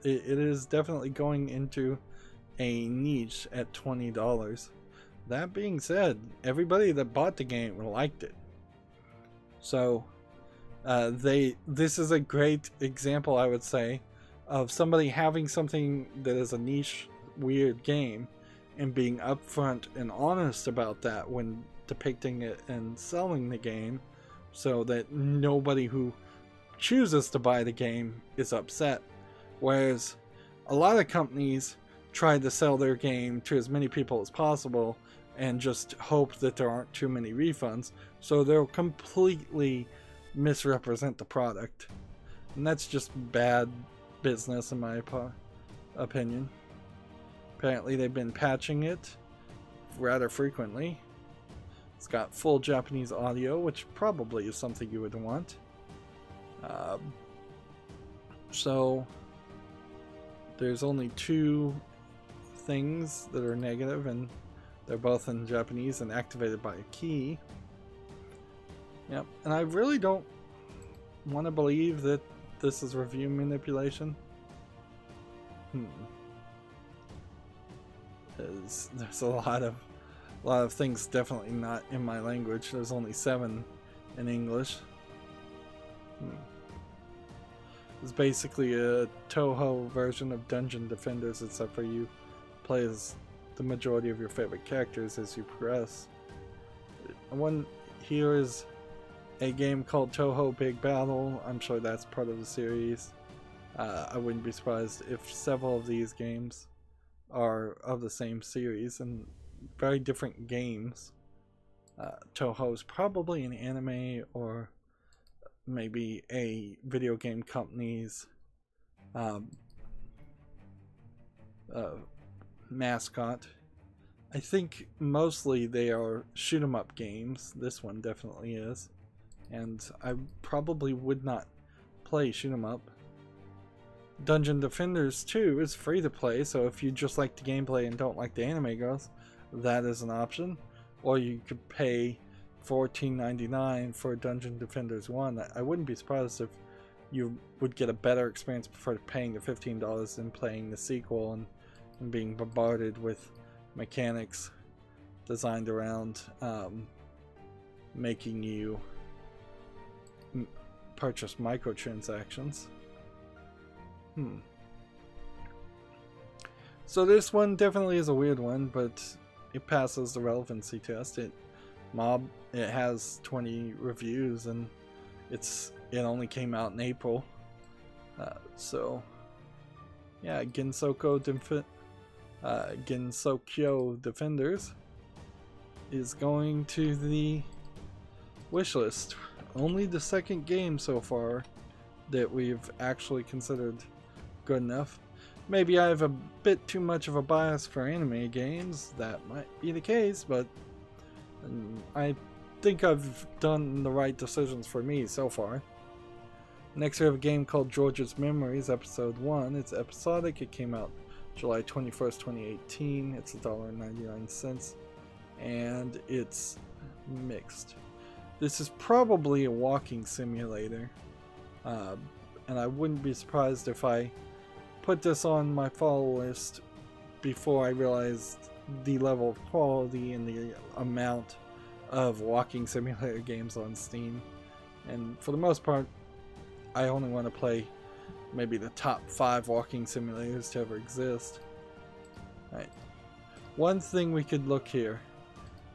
It is definitely going into a niche at $20. That being said, everybody that bought the game liked it. So this is a great example, I would say, of somebody having something that is a niche, weird game and being upfront and honest about that when depicting it and selling the game, so that nobody who chooses to buy the game is upset. Whereas a lot of companies try to sell their game to as many people as possible and just hope that there aren't too many refunds, so they'll completely misrepresent the product, and that's just bad business in my opinion. Apparently they've been patching it rather frequently. It's got full Japanese audio, which probably is something you would want. So there's only two things that are negative, and they're both in Japanese and activated by a key. Yep, and I really don't want to believe that this is review manipulation. There's a lot of things definitely not in my language. There's only 7 in English. It's basically a Toho version of Dungeon Defenders, except for you play as the majority of your favorite characters as you progress. One here is a game called Toho Big Battle. I'm sure that's part of the series. I wouldn't be surprised if several of these games are of the same series and very different games. Toho's probably an anime or maybe a video game company's mascot. I think mostly they are shoot 'em up games. This one definitely is, and I probably would not play shoot 'em up. Dungeon Defenders 2 is free to play, so if you just like the gameplay and don't like the anime girls, that is an option. Or you could pay $14.99 for Dungeon Defenders 1. I wouldn't be surprised if you would get a better experience for paying the $15 than playing the sequel and being bombarded with mechanics designed around making you purchase microtransactions. So this one definitely is a weird one, but it passes the relevancy test. It has 20 reviews, and it only came out in April. So yeah, Gensokyo Defenders is going to the wish list. Only the second game so far that we've actually considered good enough. Maybe I have a bit too much of a bias for anime games. That might be the case, but I think I've done the right decisions for me so far. Next we have a game called George's Memories Episode 1. It's episodic. It came out July 21st, 2018. It's $1.99 and it's mixed. This is probably a walking simulator, and I wouldn't be surprised if I put this on my follow list before I realized the level of quality and the amount of walking simulator games on Steam. And for the most part, I only want to play maybe the top 5 walking simulators to ever exist. Right. One thing we could look here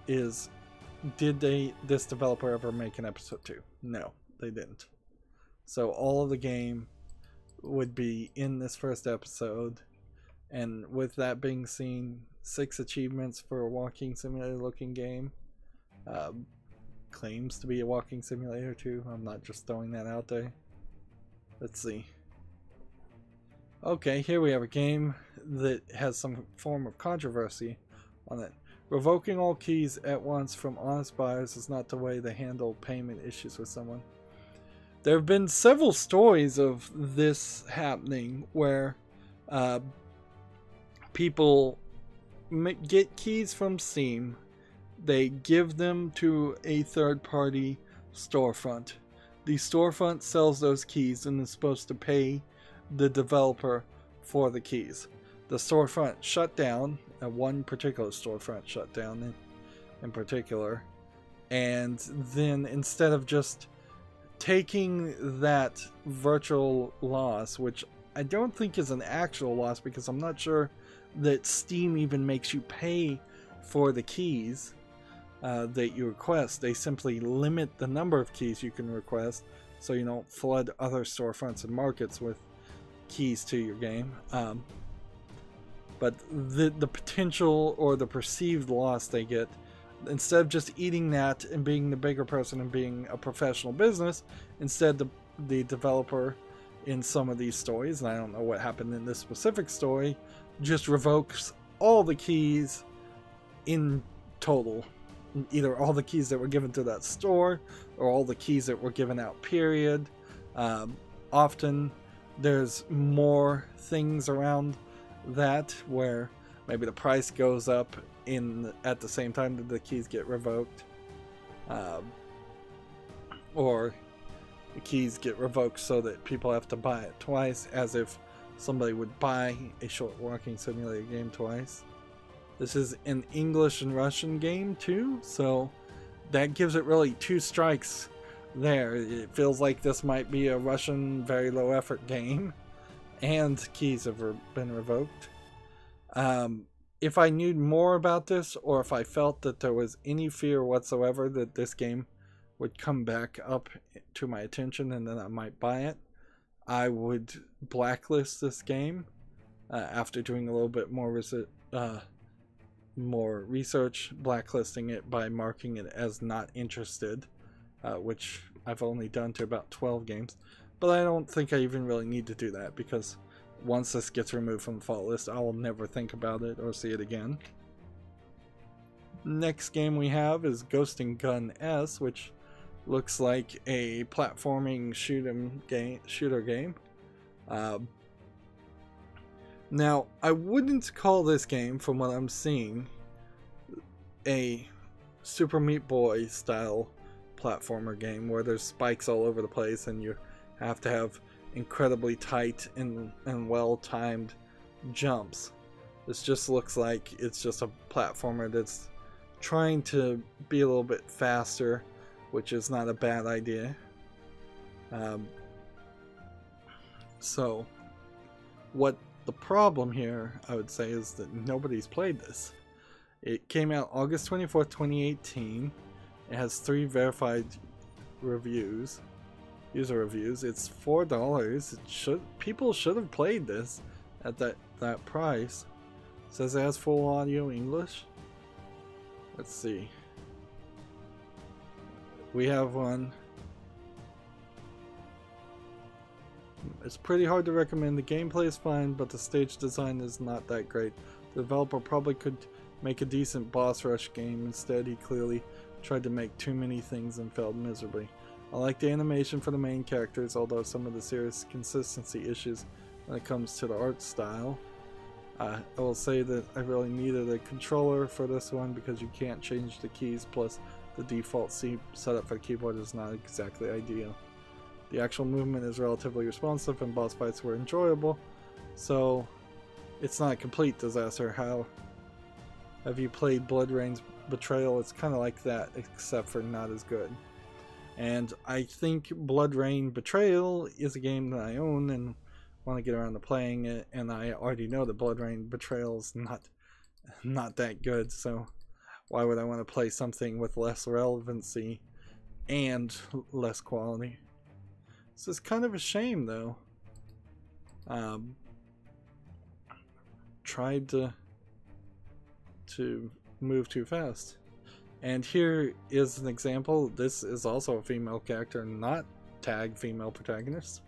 is, did this developer ever make an episode 2? No, they didn't. So all of the game would be in this first episode, and with that being seen, 6 achievements for a walking simulator looking game. Claims to be a walking simulator too. I'm not just throwing that out there. Let's see. Okay, here we have a game that has some form of controversy on it. Revoking all keys at once from honest buyers is not the way to handle payment issues with someone. There have been several stories of this happening where people get keys from Steam, they give them to a third-party storefront. The storefront sells those keys and is supposed to pay the developer for the keys. The storefront shut down, one particular storefront shut down in particular, and then instead of just taking that virtual loss, which I don't think is an actual loss because I'm not sure that Steam even makes you pay for the keys that you request. They simply limit the number of keys you can request so you don't flood other storefronts and markets with keys to your game. But the potential or the perceived loss they get, instead of just eating that and being the bigger person and being a professional business, instead the developer in some of these stories, and I don't know what happened in this specific story, just revokes all the keys in total. Either all the keys that were given to that store or all the keys that were given out, period. Often there's more things around that where maybe the price goes up at the same time that the keys get revoked. or the keys get revoked so that people have to buy it twice, as if somebody would buy a short walking simulator game twice. This is an English and Russian game too, so that gives it really two strikes there. It feels like this might be a Russian very low effort game, and keys have been revoked. If I knew more about this, or if I felt that there was any fear whatsoever that this game would come back up to my attention and then I might buy it, I would blacklist this game after doing a little bit more research, blacklisting it by marking it as not interested, which I've only done to about 12 games. But I don't think I even really need to do that, because once this gets removed from the fault list, I will never think about it or see it again. Next game we have is Ghost and Gun S, which looks like a platforming shooter game. Now, I wouldn't call this game, from what I'm seeing, a Super Meat Boy style platformer game where there's spikes all over the place and you have to have incredibly tight and well-timed jumps. This just looks like it's just a platformer that's trying to be a little bit faster, which is not a bad idea. So what the problem here, I would say, is that nobody's played this. It came out August 24th, 2018. It has 3 verified reviews. User reviews. It's $4. People should have played this at that price. It says it has full audio English. Let's see. We have one. It's pretty hard to recommend. The gameplay is fine, but the stage design is not that great. The developer probably could make a decent boss rush game. Instead, he clearly tried to make too many things and failed miserably. I like the animation for the main characters, although some of the serious consistency issues when it comes to the art style. I will say that I really needed a controller for this one because you can't change the keys, plus the default setup for the keyboard is not exactly ideal. The actual movement is relatively responsive and boss fights were enjoyable, so it's not a complete disaster. How have you played Blood Rain's Betrayal? It's kind of like that, except for not as good. And I think Blood Rain Betrayal is a game that I own and want to get around to playing it, and I already know that Blood Rain Betrayal is not that good, so why would I want to play something with less relevancy and less quality? This is kind of a shame, though. Tried to move too fast. And here is an example. This is also a female character, not tag female protagonist.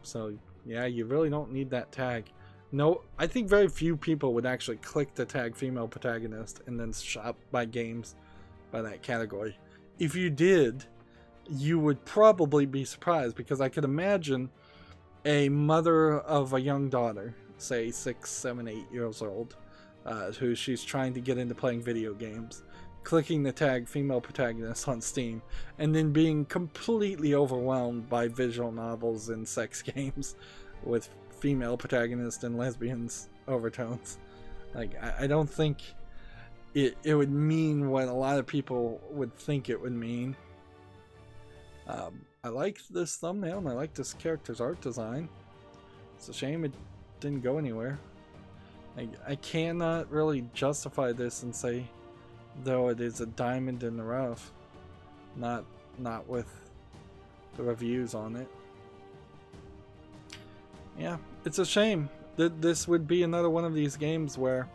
So yeah, you really don't need that tag. No, I think very few people would actually click the tag female protagonist and then shop by games by that category. If you did, you would probably be surprised, because I could imagine a mother of a young daughter, say 6, 7, 8 years old, who she's trying to get into playing video games, clicking the tag female protagonist on Steam, and then being completely overwhelmed by visual novels and sex games with female protagonists and lesbians overtones. Like, I don't think it would mean what a lot of people would think it would mean. I like this thumbnail and I like this character's art design. It's a shame it didn't go anywhere. I cannot really justify this and say, though, it is a diamond in the rough. Not with the reviews on it. Yeah, it's a shame. This would be another one of these games where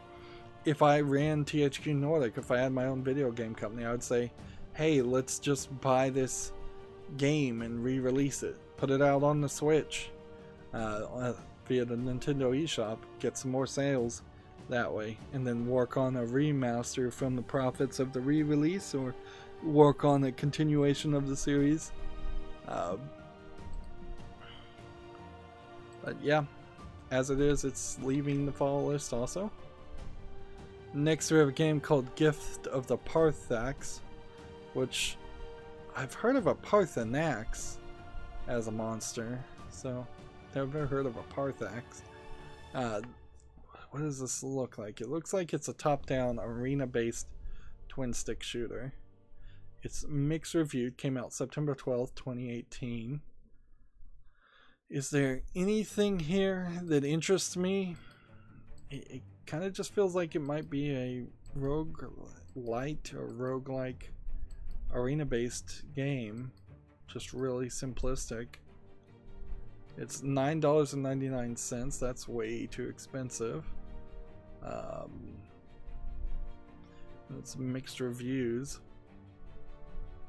if I ran THQ Nordic, if I had my own video game company, I would say, hey, let's just buy this game and re-release it. Put it out on the Switch via the Nintendo eShop. Get some more sales that way. And then work on a remaster from the profits of the re-release, or work on a continuation of the series. But yeah, as it is, it's leaving the fall list also. Next we have a game called Gift of the Parthax, which I've heard of a Parthenax as a monster, so never heard of a Parthax. What does this look like? It looks like it's a top-down arena-based twin-stick shooter. It's mixed reviewed, came out September 12th, 2018. Is there anything here that interests me? It kind of just feels like it might be a roguelite or roguelike arena-based game. Just really simplistic. It's $9.99. That's way too expensive. It's mixed reviews.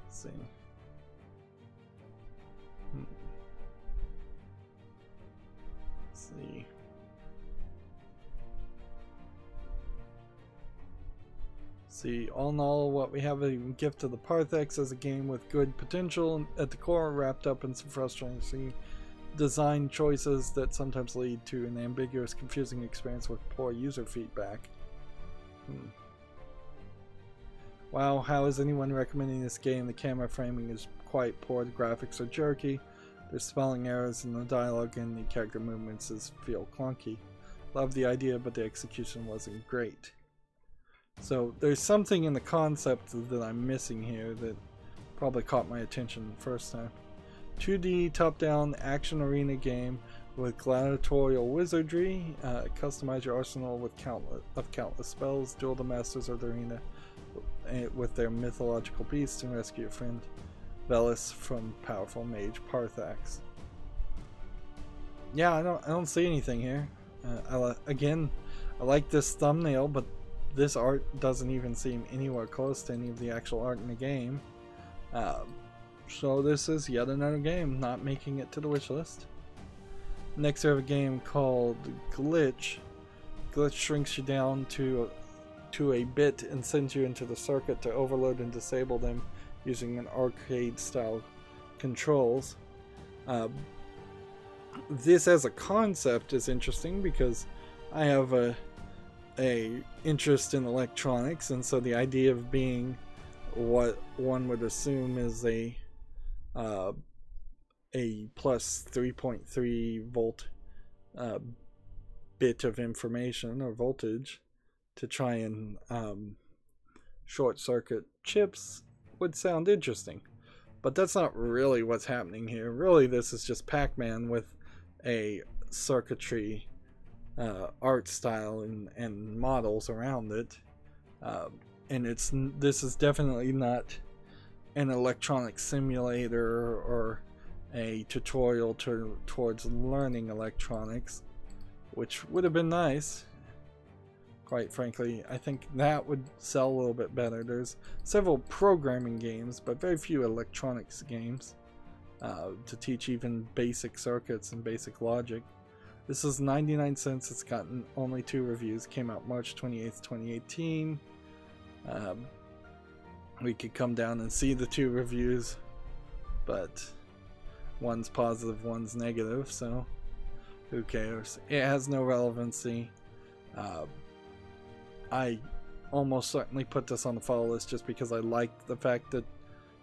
Let's see. Let's see. See, all in all, what we have a gift of the Parthax as a game with good potential at the core, wrapped up in some frustrating design choices that sometimes lead to an ambiguous, confusing experience with poor user feedback. Wow, how is anyone recommending this game? The camera framing is quite poor, the graphics are jerky, there's spelling errors in the dialogue, and the character movements feel clunky. Love the idea, but the execution wasn't great. So there's something in the concept that I'm missing here that probably caught my attention the first time. 2D top-down action arena game with gladiatorial wizardry. Customize your arsenal with countless spells. Duel the masters of the arena with their mythological beasts and rescue your friend Velis from powerful mage Parthax. Yeah, I don't see anything here. Again, I like this thumbnail, but this art doesn't even seem anywhere close to any of the actual art in the game. So this is yet another game not making it to the wish list. Next we have a game called Glitch. Glitch shrinks you down to a bit and sends you into the circuit to overload and disable them using an arcade style controls. This as a concept is interesting because I have a interest in electronics, and so the idea of being what one would assume is a plus 3.3 volt bit of information or voltage to try and short circuit chips would sound interesting, but that's not really what's happening here. Really, this is just Pac-Man with a circuitry art style and models around it, and this is definitely not an electronic simulator or a tutorial towards learning electronics, which would have been nice. Quite frankly, I think that would sell a little bit better. There's several programming games, but very few electronics games to teach even basic circuits and basic logic. This is 99 cents. It's gotten only 2 reviews. Came out March 28th, 2018. We could come down and see the 2 reviews, but one's positive, one's negative, so who cares? It has no relevancy. I almost certainly put this on the follow list just because I like the fact that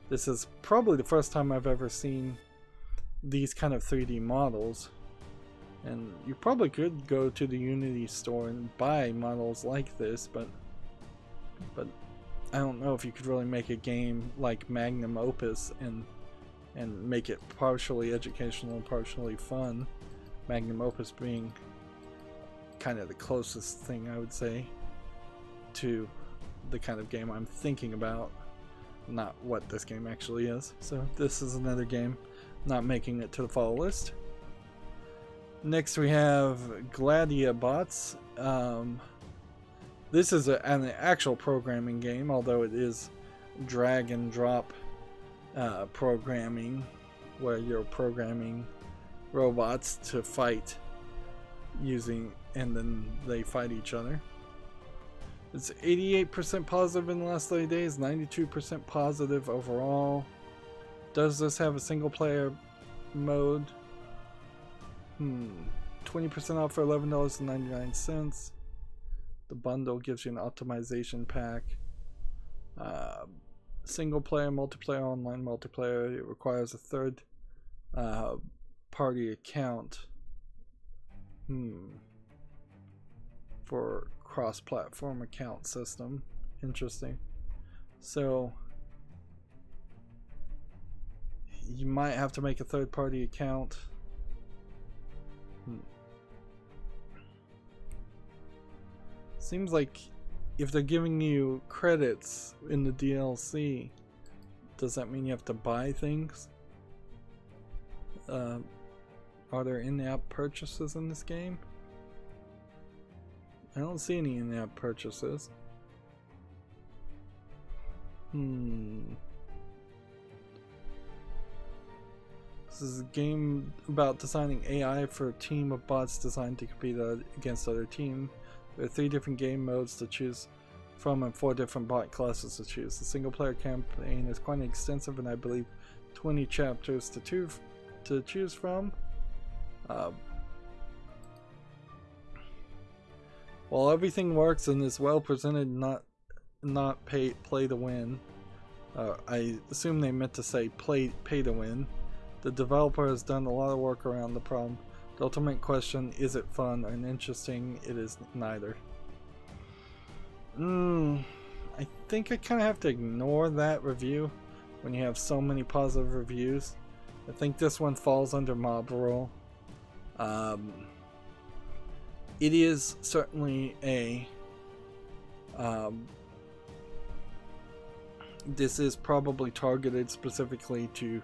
this is probably the first time I've ever seen these kind of 3D models. And you probably could go to the Unity store and buy models like this, but I don't know if you could really make a game like Magnum Opus and make it partially educational and partially fun. Magnum Opus being kind of the closest thing, I would say, to the kind of game I'm thinking about, not what this game actually is. So this is another game not making it to the follow list. Next we have Gladiabots. This is an actual programming game, although it is drag and drop programming, where you're programming robots to fight using, and then they fight each other. It's 88% positive in the last 30 days, 92% positive overall. Does this have a single player mode? 20% off for $11.99. The bundle gives you an optimization pack. single player, multiplayer, online multiplayer. It requires a third party account for cross-platform account system. Interesting. So you might have to make a third-party account. Seems like if they're giving you credits in the DLC, does that mean you have to buy things? Are there in-app purchases in this game? I don't see any in-app purchases. This is a game about designing AI for a team of bots designed to compete against other teams. There are 3 different game modes to choose from and 4 different bot classes to choose. The single player campaign is quite extensive and I believe 20 chapters to choose from. While everything works and is well presented, not play to win. I assume they meant to say pay to win. The developer has done a lot of work around the problem. The ultimate question, is it fun and interesting? It is neither. I think I kind of have to ignore that review when you have so many positive reviews. I think this one falls under mob rule. It is certainly a this is probably targeted specifically to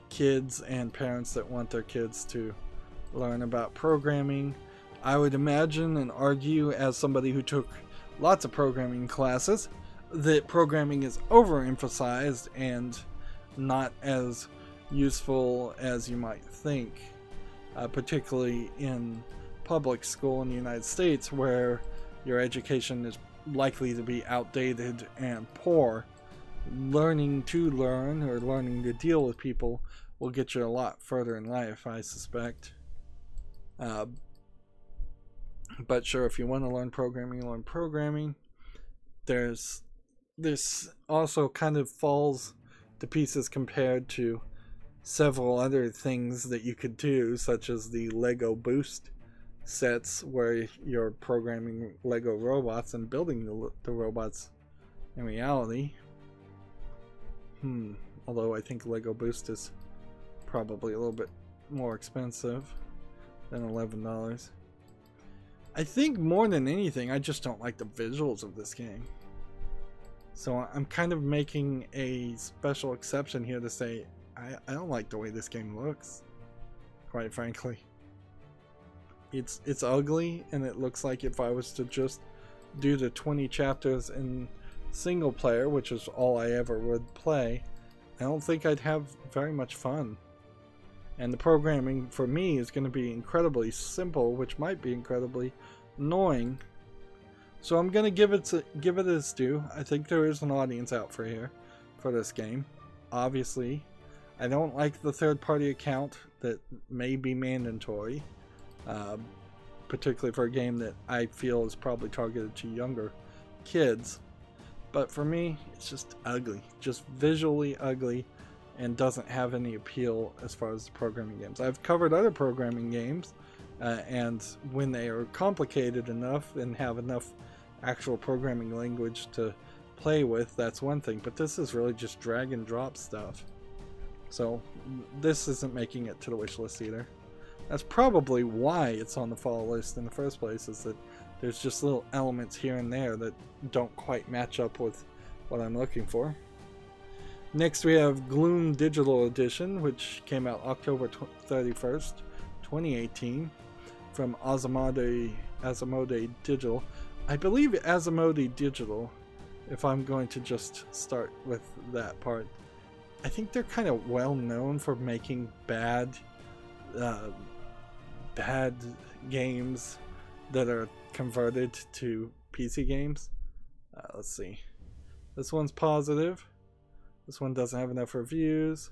kids and parents that want their kids to learn about programming. I would imagine and argue, as somebody who took lots of programming classes, that programming is overemphasized and not as useful as you might think, particularly in public school in the United States, where your education is likely to be outdated and poor. Learning to learn or learning to deal with people will get you a lot further in life, I suspect. But sure, if you want to learn programming. This also kind of falls to pieces compared to several other things that you could do, such as the Lego Boost sets, where you're programming Lego robots and building the robots in reality. Although I think Lego Boost is probably a little bit more expensive than $11. I think more than anything, I just don't like the visuals of this game. So I'm kind of making a special exception here to say I don't like the way this game looks, quite frankly. It's ugly, and it looks like if I was to just do the 20 chapters in single player, which is all I ever would play, I don't think I'd have very much fun. And the programming for me is going to be incredibly simple, which might be incredibly annoying. So I'm going to give it its due. I think there is an audience out for this game. Obviously, I don't like the third-party account that may be mandatory, particularly for a game that I feel is probably targeted to younger kids. But for me, it's just ugly, just visually ugly, and doesn't have any appeal as far as programming games. I've covered other programming games, and when they are complicated enough and have enough actual programming language to play with, that's one thing. But this is really just drag and drop stuff. So this isn't making it to the wish list either. That's probably why it's on the fall list in the first place, is that there's just little elements here and there that don't quite match up with what I'm looking for. Next we have Gloom Digital Edition, which came out October 31st, 2018, from Asmodee Digital. I believe Asmodee Digital, if I'm going to just start with that part, I think they're kind of well known for making bad games that are converted to PC games. Let's see. This one's positive. This one doesn't have enough reviews.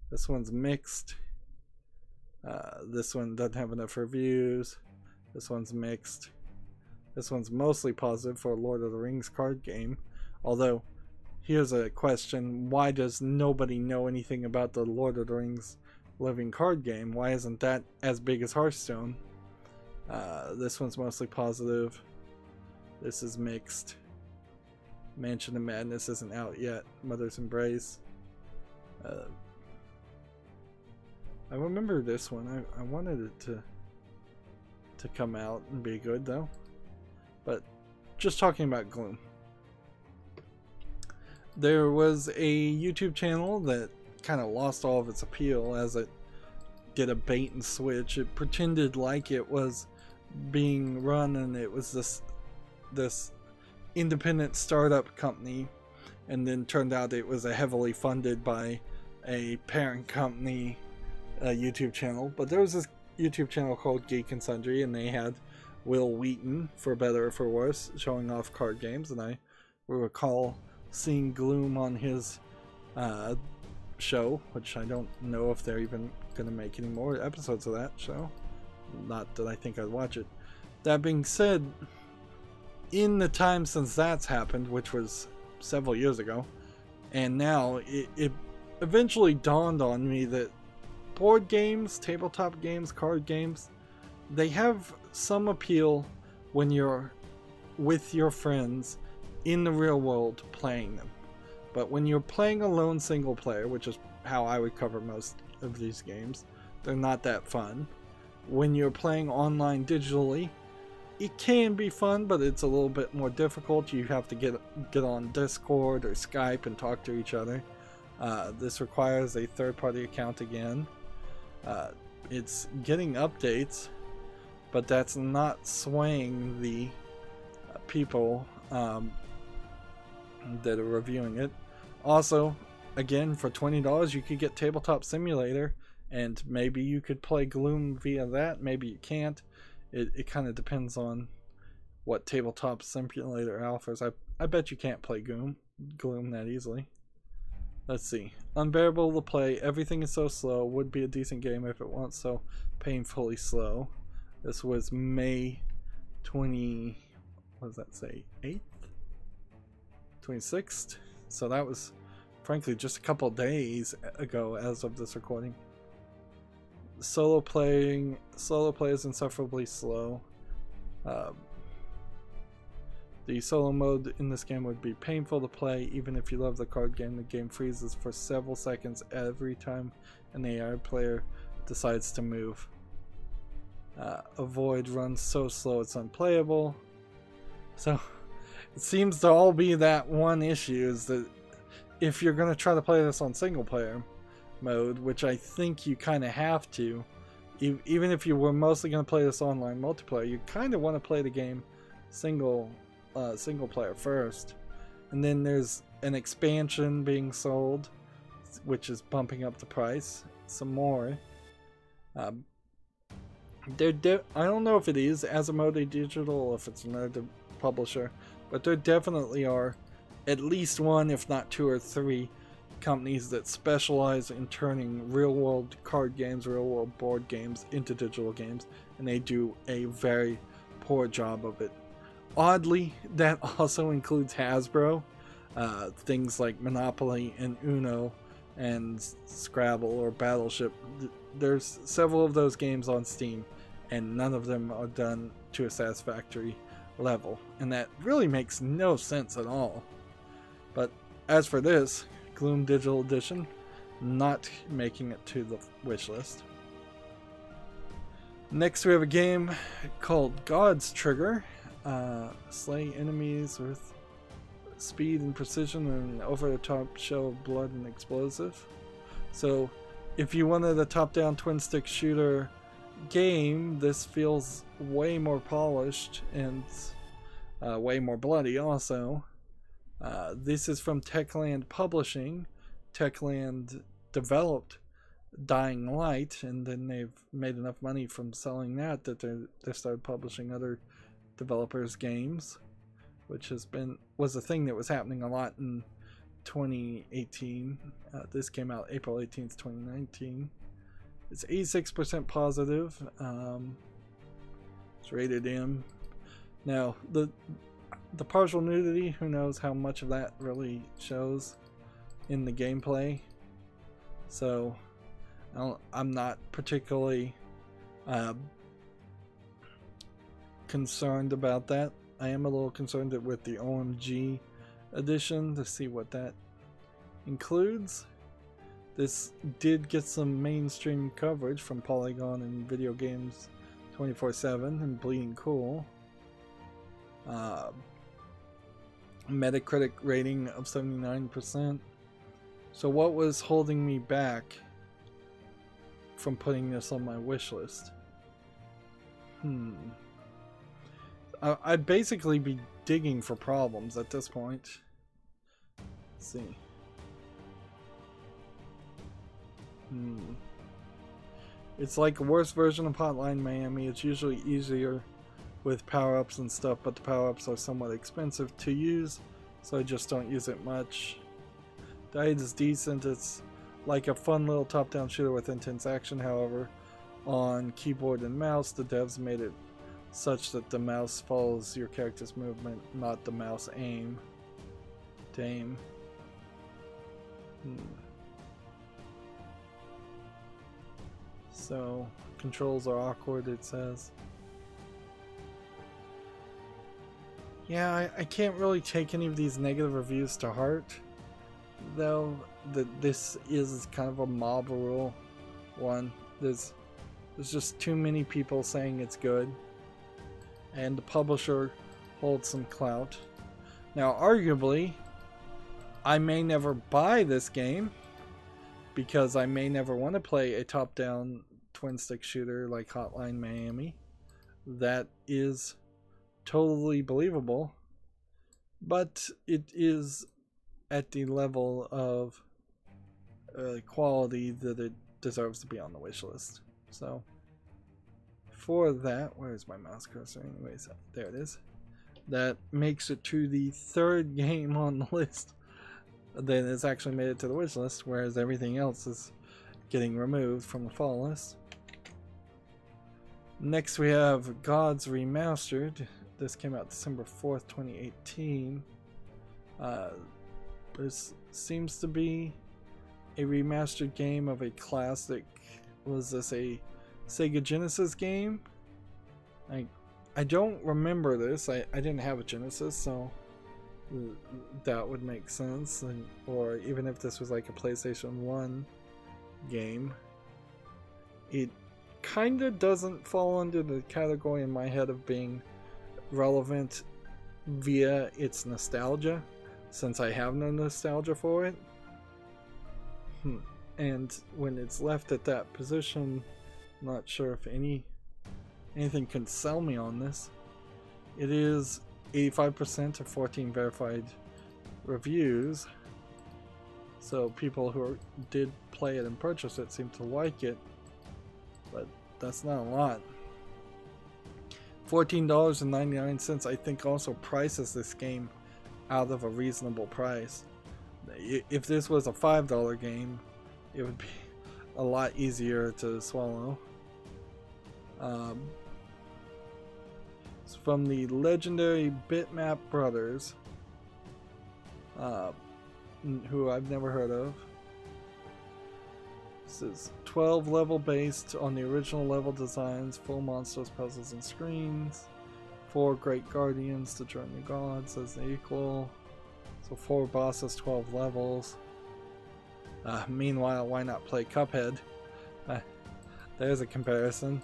This one's mixed. This one doesn't have enough reviews. This one's mixed. This one's mostly positive for a Lord of the Rings card game. Although, here's a question. Why does nobody know anything about the Lord of the Rings living card game? Why isn't that as big as Hearthstone? This one's mostly positive. This is mixed. Mansion of Madness isn't out yet. Mother's Embrace. I remember this one. I wanted it to come out and be good though. But just talking about Gloom. There was a YouTube channel that kind of lost all of its appeal as it did a bait and switch. It pretended like it was being run and it was this independent startup company, and then turned out it was a heavily funded by a parent company YouTube channel. But there was this YouTube channel called Geek and Sundry, and they had Will Wheaton, for better or for worse, showing off card games, and I recall seeing Gloom on his show, which I don't know if they're even going to make any more episodes of that show. Not that I think I'd watch it. That being said, in the time since that's happened, which was several years ago, and now it eventually dawned on me that board games, tabletop games, card games, they have some appeal when you're with your friends in the real world playing them. But when you're playing alone single player, which is how I would cover most of these games, they're not that fun. When you're playing online digitally, it can be fun, but it's a little bit more difficult. You have to get on Discord or Skype and talk to each other. This requires a third-party account again. It's getting updates, but that's not swaying the people that are reviewing it. Also, again, for $20 you could get Tabletop Simulator, and maybe you could play Gloom via that, maybe you can't. It kind of depends on what Tabletop Simulator offers. I bet you can't play Gloom that easily. Let's see. Unbearable to play. Everything is so slow. Would be a decent game if it weren't so painfully slow. This was May 20... what does that say? 8th? 26th? So that was, frankly, just a couple days ago as of this recording. Solo play is insufferably slow. The solo mode in this game would be painful to play. Even if you love the card game, the game freezes for several seconds every time an AI player decides to move. Avoid runs so slow it's unplayable. So it seems to all be that one issue, is that if you're going to try to play this on single player mode, which I think you kind of have to, even if you were mostly going to play this online multiplayer, you kind of want to play the game single player first. And then there's an expansion being sold, which is bumping up the price some more. I don't know if it is Asmodee Digital or if it's another publisher, but there definitely are at least one, if not two or three, companies that specialize in turning real-world card games, real-world board games into digital games, and they do a very poor job of it. Oddly, that also includes Hasbro. Things like Monopoly and Uno and Scrabble or Battleship. There's several of those games on Steam, and none of them are done to a satisfactory level, and that really makes no sense at all. But as for this, Gloom Digital Edition, not making it to the wish list. Next we have a game called God's Trigger. Slay enemies with speed and precision and over-the-top show of blood and explosive. So if you wanted a top-down twin-stick shooter game, this feels way more polished and way more bloody also. This is from Techland Publishing. Techland developed Dying Light, and then they've made enough money from selling that they started publishing other developers' games, which was a thing that was happening a lot in 2018. This came out April 18th, 2019. It's 86% positive. It's rated M. Now, the partial nudity, who knows how much of that really shows in the gameplay. So I'm not particularly concerned about that. I am a little concerned with the OMG edition to see what that includes. This did get some mainstream coverage from Polygon and Video Games 24/7 and Bleeding Cool. Metacritic rating of 79%. So what was holding me back from putting this on my wish list? I'd basically be digging for problems at this point. Let's see. It's like a worse version of Hotline Miami. It's usually easier with power-ups and stuff, but the power-ups are somewhat expensive to use, so I just don't use it much. The AI is decent. It's like a fun little top-down shooter with intense action. However, on keyboard and mouse, the devs made it such that the mouse follows your character's movement, not the mouse aim to aim. So, controls are awkward, it says. Yeah, I can't really take any of these negative reviews to heart, though. This is kind of a mob rule one. There's just too many people saying it's good, and the publisher holds some clout. Now, arguably, I may never buy this game because I may never want to play a top-down twin-stick shooter like Hotline Miami. That is totally believable, but it is at the level of quality that it deserves to be on the wish list. So for that, where's my mouse cursor? Anyways, there it is. That makes it to the third game on the list that has actually made it to the wish list, whereas everything else is getting removed from the fall list. Next we have Gods Remastered. This came out December 4th, 2018. This seems to be a remastered game of a classic. Was this a Sega Genesis game? I don't remember this. I didn't have a Genesis, so that would make sense. Or even if this was like a PlayStation 1 game, it kind of doesn't fall under the category in my head of being relevant via its nostalgia, since I have no nostalgia for it. And when it's left at that position, I'm not sure if anything can sell me on this. It is 85% of 14 verified reviews, so people who did play it and purchase it seem to like it, but that's not a lot. $14.99 I think also prices this game out of a reasonable price. If this was a $5 game, it would be a lot easier to swallow. It's from the legendary Bitmap Brothers, who I've never heard of. This is 12 level based on the original level designs, full monsters, puzzles, and screens. 4 great guardians to join the gods as they equal. So 4 bosses, 12 levels. Meanwhile, why not play Cuphead? There's a comparison.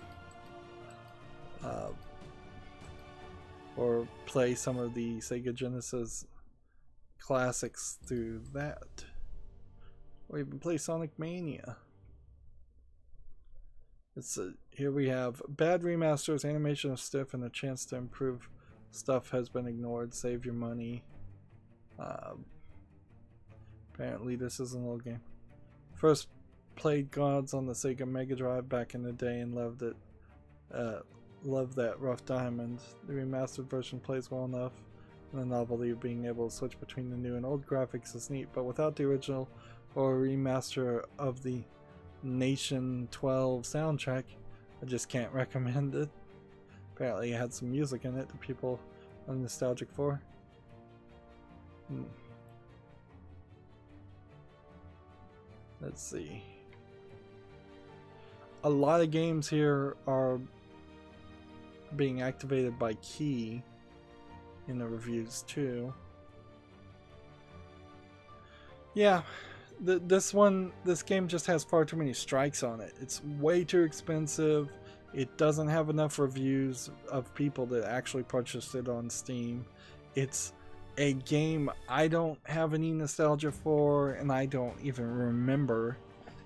Or play some of the Sega Genesis classics through that. Or even play Sonic Mania. Here we have bad remasters, animation is stiff, and a chance to improve stuff has been ignored. Save your money. Apparently this is an old game. First played Gods on the Sega Mega Drive back in the day and loved it. Loved that rough diamond. The remastered version plays well enough, and the novelty of being able to switch between the new and old graphics is neat, but without the original or remaster of the Nation 12 soundtrack, I just can't recommend it. Apparently it had some music in it that people are nostalgic for. Let's see. A lot of games here are being activated by key in the reviews too. Yeah, this game just has far too many strikes on it. It's way too expensive. It doesn't have enough reviews of people that actually purchased it on Steam. It's a game I don't have any nostalgia for, and I don't even remember.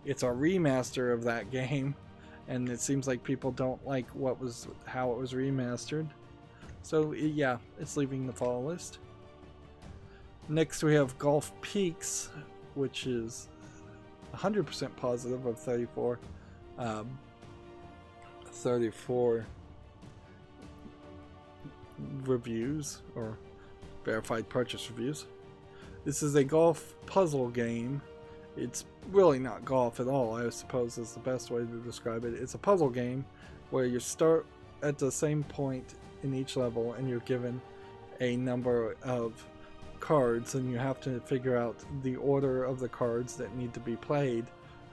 It's a remaster of that game, and it seems like people don't like how it was remastered. So yeah, it's leaving the fall list. Next we have Golf Peaks, which is 100% positive of 34 reviews, or verified purchase reviews. This is a golf puzzle game. It's really not golf at all, I suppose is the best way to describe it. It's a puzzle game where you start at the same point in each level and you're given a number of cards, and you have to figure out the order of the cards that need to be played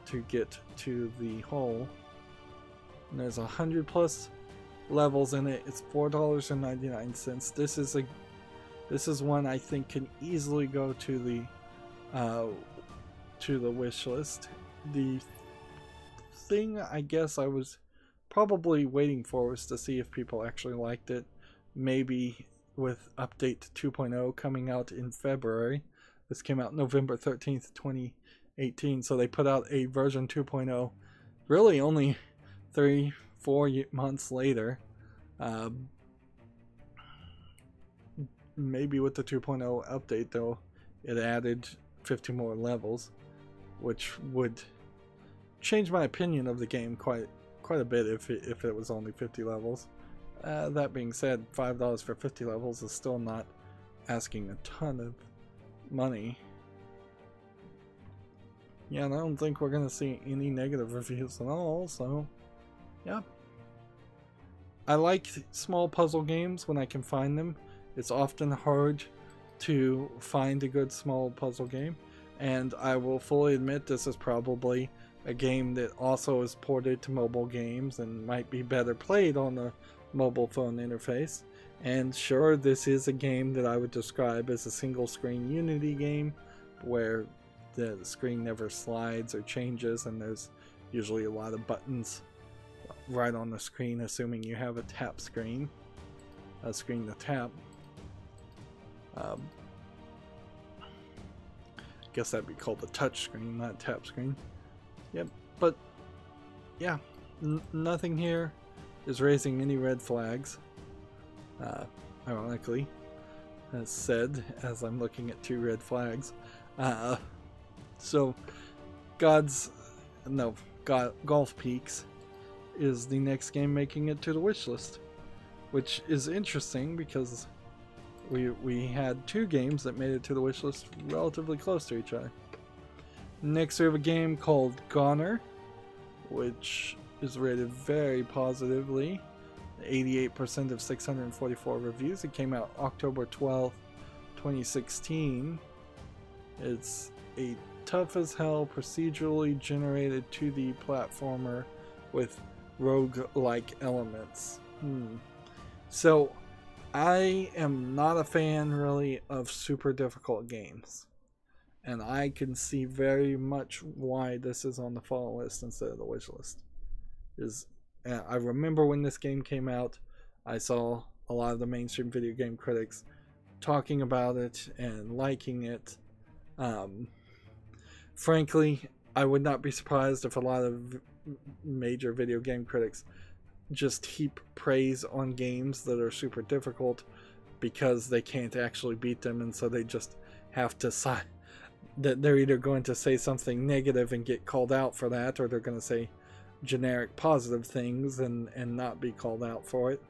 to get to the hole. And there's 100+ levels in it. It's $4.99. This is one I think can easily go to the wish list. The thing I guess I was probably waiting for was to see if people actually liked it. Maybe with update 2.0 coming out in February. This came out November 13th, 2018, so they put out a version 2.0 really only 3-4 months later. Maybe with the 2.0 update though, it added 50 more levels, which would change my opinion of the game quite a bit if it was only 50 levels. That being said, $5 for 50 levels is still not asking a ton of money. Yeah, and I don't think we're going to see any negative reviews at all, so yeah. I like small puzzle games when I can find them. It's often hard to find a good small puzzle game, and I will fully admit this is probably a game that also is ported to mobile games and might be better played on a mobile phone interface. And sure, this is a game that I would describe as a single screen Unity game where the screen never slides or changes, and there's usually a lot of buttons right on the screen, assuming you have a tap screen, a screen to tap. I guess that'd be called a touch screen, not tap screen. Yep, but yeah, nothing here is raising any red flags. Ironically, as said, as I'm looking at 2 red flags. So, Golf Peaks is the next game making it to the wish list, which is interesting because we had 2 games that made it to the wish list relatively close to each other. Next we have a game called Goner, which is rated very positively, 88% of 644 reviews. It came out October 12th, 2016. It's a tough as hell procedurally generated 2D platformer with rogue-like elements. So I am not a fan really of super difficult games, and I can see very much why this is on the fall list instead of the wish list. I remember when this game came out, I saw a lot of the mainstream video game critics talking about it and liking it. Frankly, I would not be surprised if a lot of major video game critics just heap praise on games that are super difficult because they can't actually beat them, and so they just have to that they're either going to say something negative and get called out for that, or they're going to say generic positive things and not be called out for it.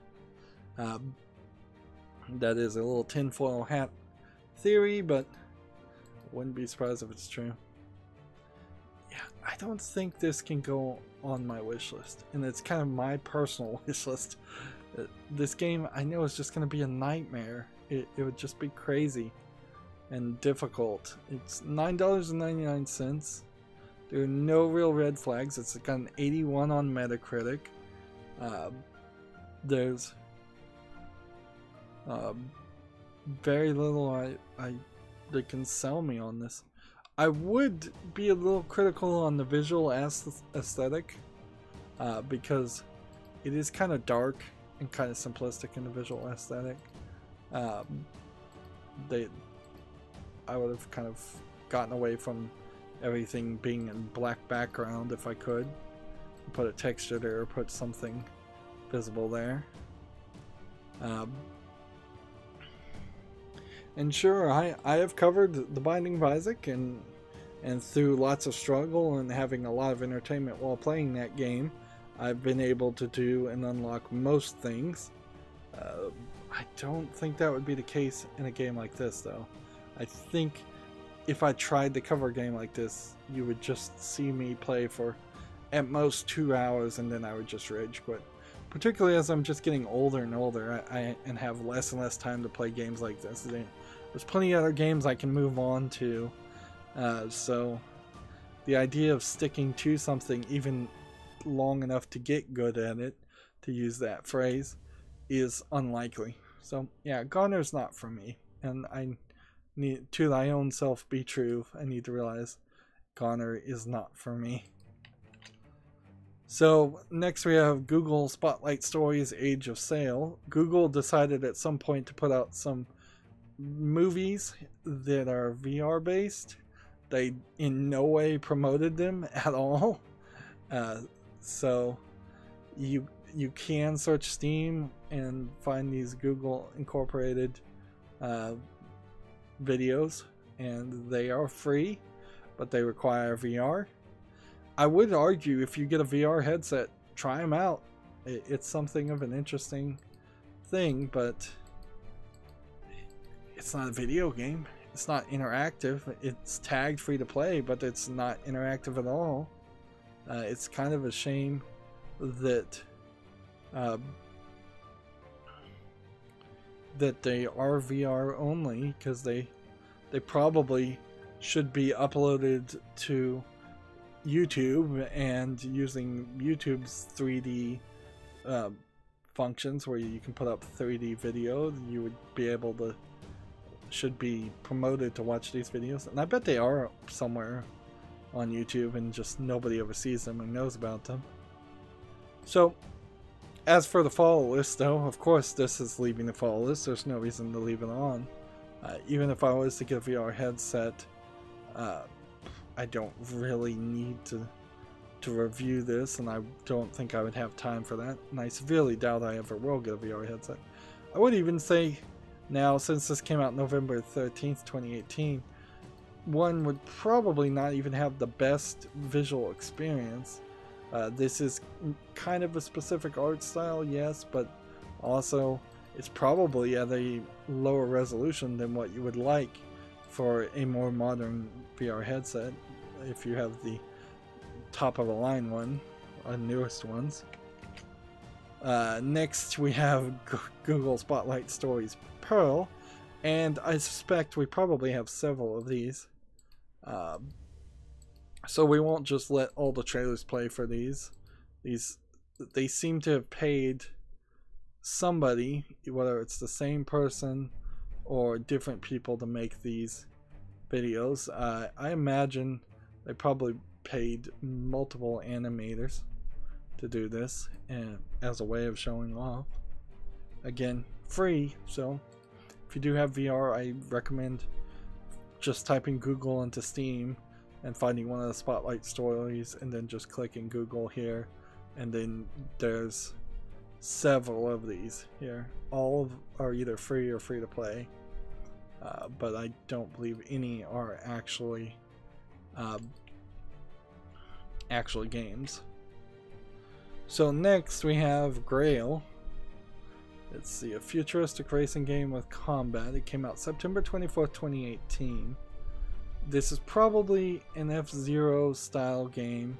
That is a little tinfoil hat theory, but I wouldn't be surprised if it's true. Yeah, I don't think this can go on my wish list, and it's kind of my personal wish list. This game I know is just going to be a nightmare. It would just be crazy. and difficult. It's $9.99. There are no real red flags. It's got an 81 on Metacritic. There's very little that can sell me on this. I would be a little critical on the visual aesthetic because it is kind of dark and kind of simplistic in the visual aesthetic. I would have kind of gotten away from everything being in black background if I could. Put a texture there or put something visible there. And sure, I have covered The Binding of Isaac, and through lots of struggle and having a lot of entertainment while playing that game, I've been able to do and unlock most things. I don't think that would be the case in a game like this, though. I think if I tried to cover a game like this, you would just see me play for at most 2 hours and then I would just rage quit. Particularly as I'm just getting older and older and have less and less time to play games like this. There's plenty of other games I can move on to. So the idea of sticking to something even long enough to get good at it, to use that phrase, is unlikely. So yeah, Goner's not for me. And I need, to thy own self be true, I need to realize Goner is not for me. So next we have Google Spotlight Stories Age of Sail. Google decided at some point to put out some movies that are VR based. They in no way promoted them at all. So you can search Steam and find these Google incorporated videos, and they are free, but they require VR. I would argue if you get a VR headset, try them out. It's something of an interesting thing, but it's not a video game. It's not interactive. It's tagged free to play, but it's not interactive at all. It's kind of a shame that that they are VR only, because they probably should be uploaded to YouTube and using YouTube's 3D functions where you can put up 3D video. You would be able to, should be promoted to watch these videos, and I bet they are somewhere on YouTube and just nobody ever sees them and knows about them. So as for the fall list, though, of course this is leaving the fall list. There's no reason to leave it on. Even if I was to get a VR headset, I don't really need to review this, and I don't think I would have time for that, and I severely doubt I ever will get a VR headset. I would even say now, since this came out November 13th, 2018, one would probably not even have the best visual experience. This is kind of a specific art style, yes, but also it's probably at a lower resolution than what you would like for a more modern VR headset if you have the top of the line one, newest ones. Next we have Google Spotlight Stories Pearl, and I suspect we probably have several of these. So we won't just let all the trailers play for these. They seem to have paid somebody, whether it's the same person or different people, to make these videos. I imagine they probably paid multiple animators to do this, and as a way of showing off. Again, free, so if you do have VR, I recommend just typing Google into Steam and finding one of the Spotlight Stories, and then just clicking Google here, and then there's several of these here. All are either free or free to play, but I don't believe any are actually games. So next we have Grail. It's a futuristic racing game with combat. It came out September 24th, 2018. This is probably an F-Zero style game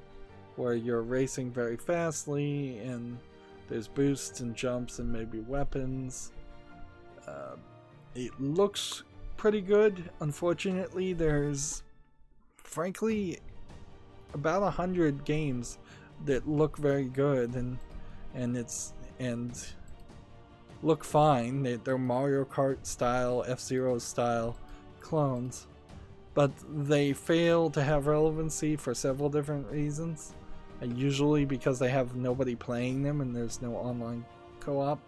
where you're racing very fastly and there's boosts and jumps and maybe weapons. It looks pretty good. Unfortunately, there's frankly about 100 games that look very good and look fine. They're Mario Kart style, F-Zero style clones, but they fail to have relevancy for several different reasons. Usually because they have nobody playing them and there's no online co-op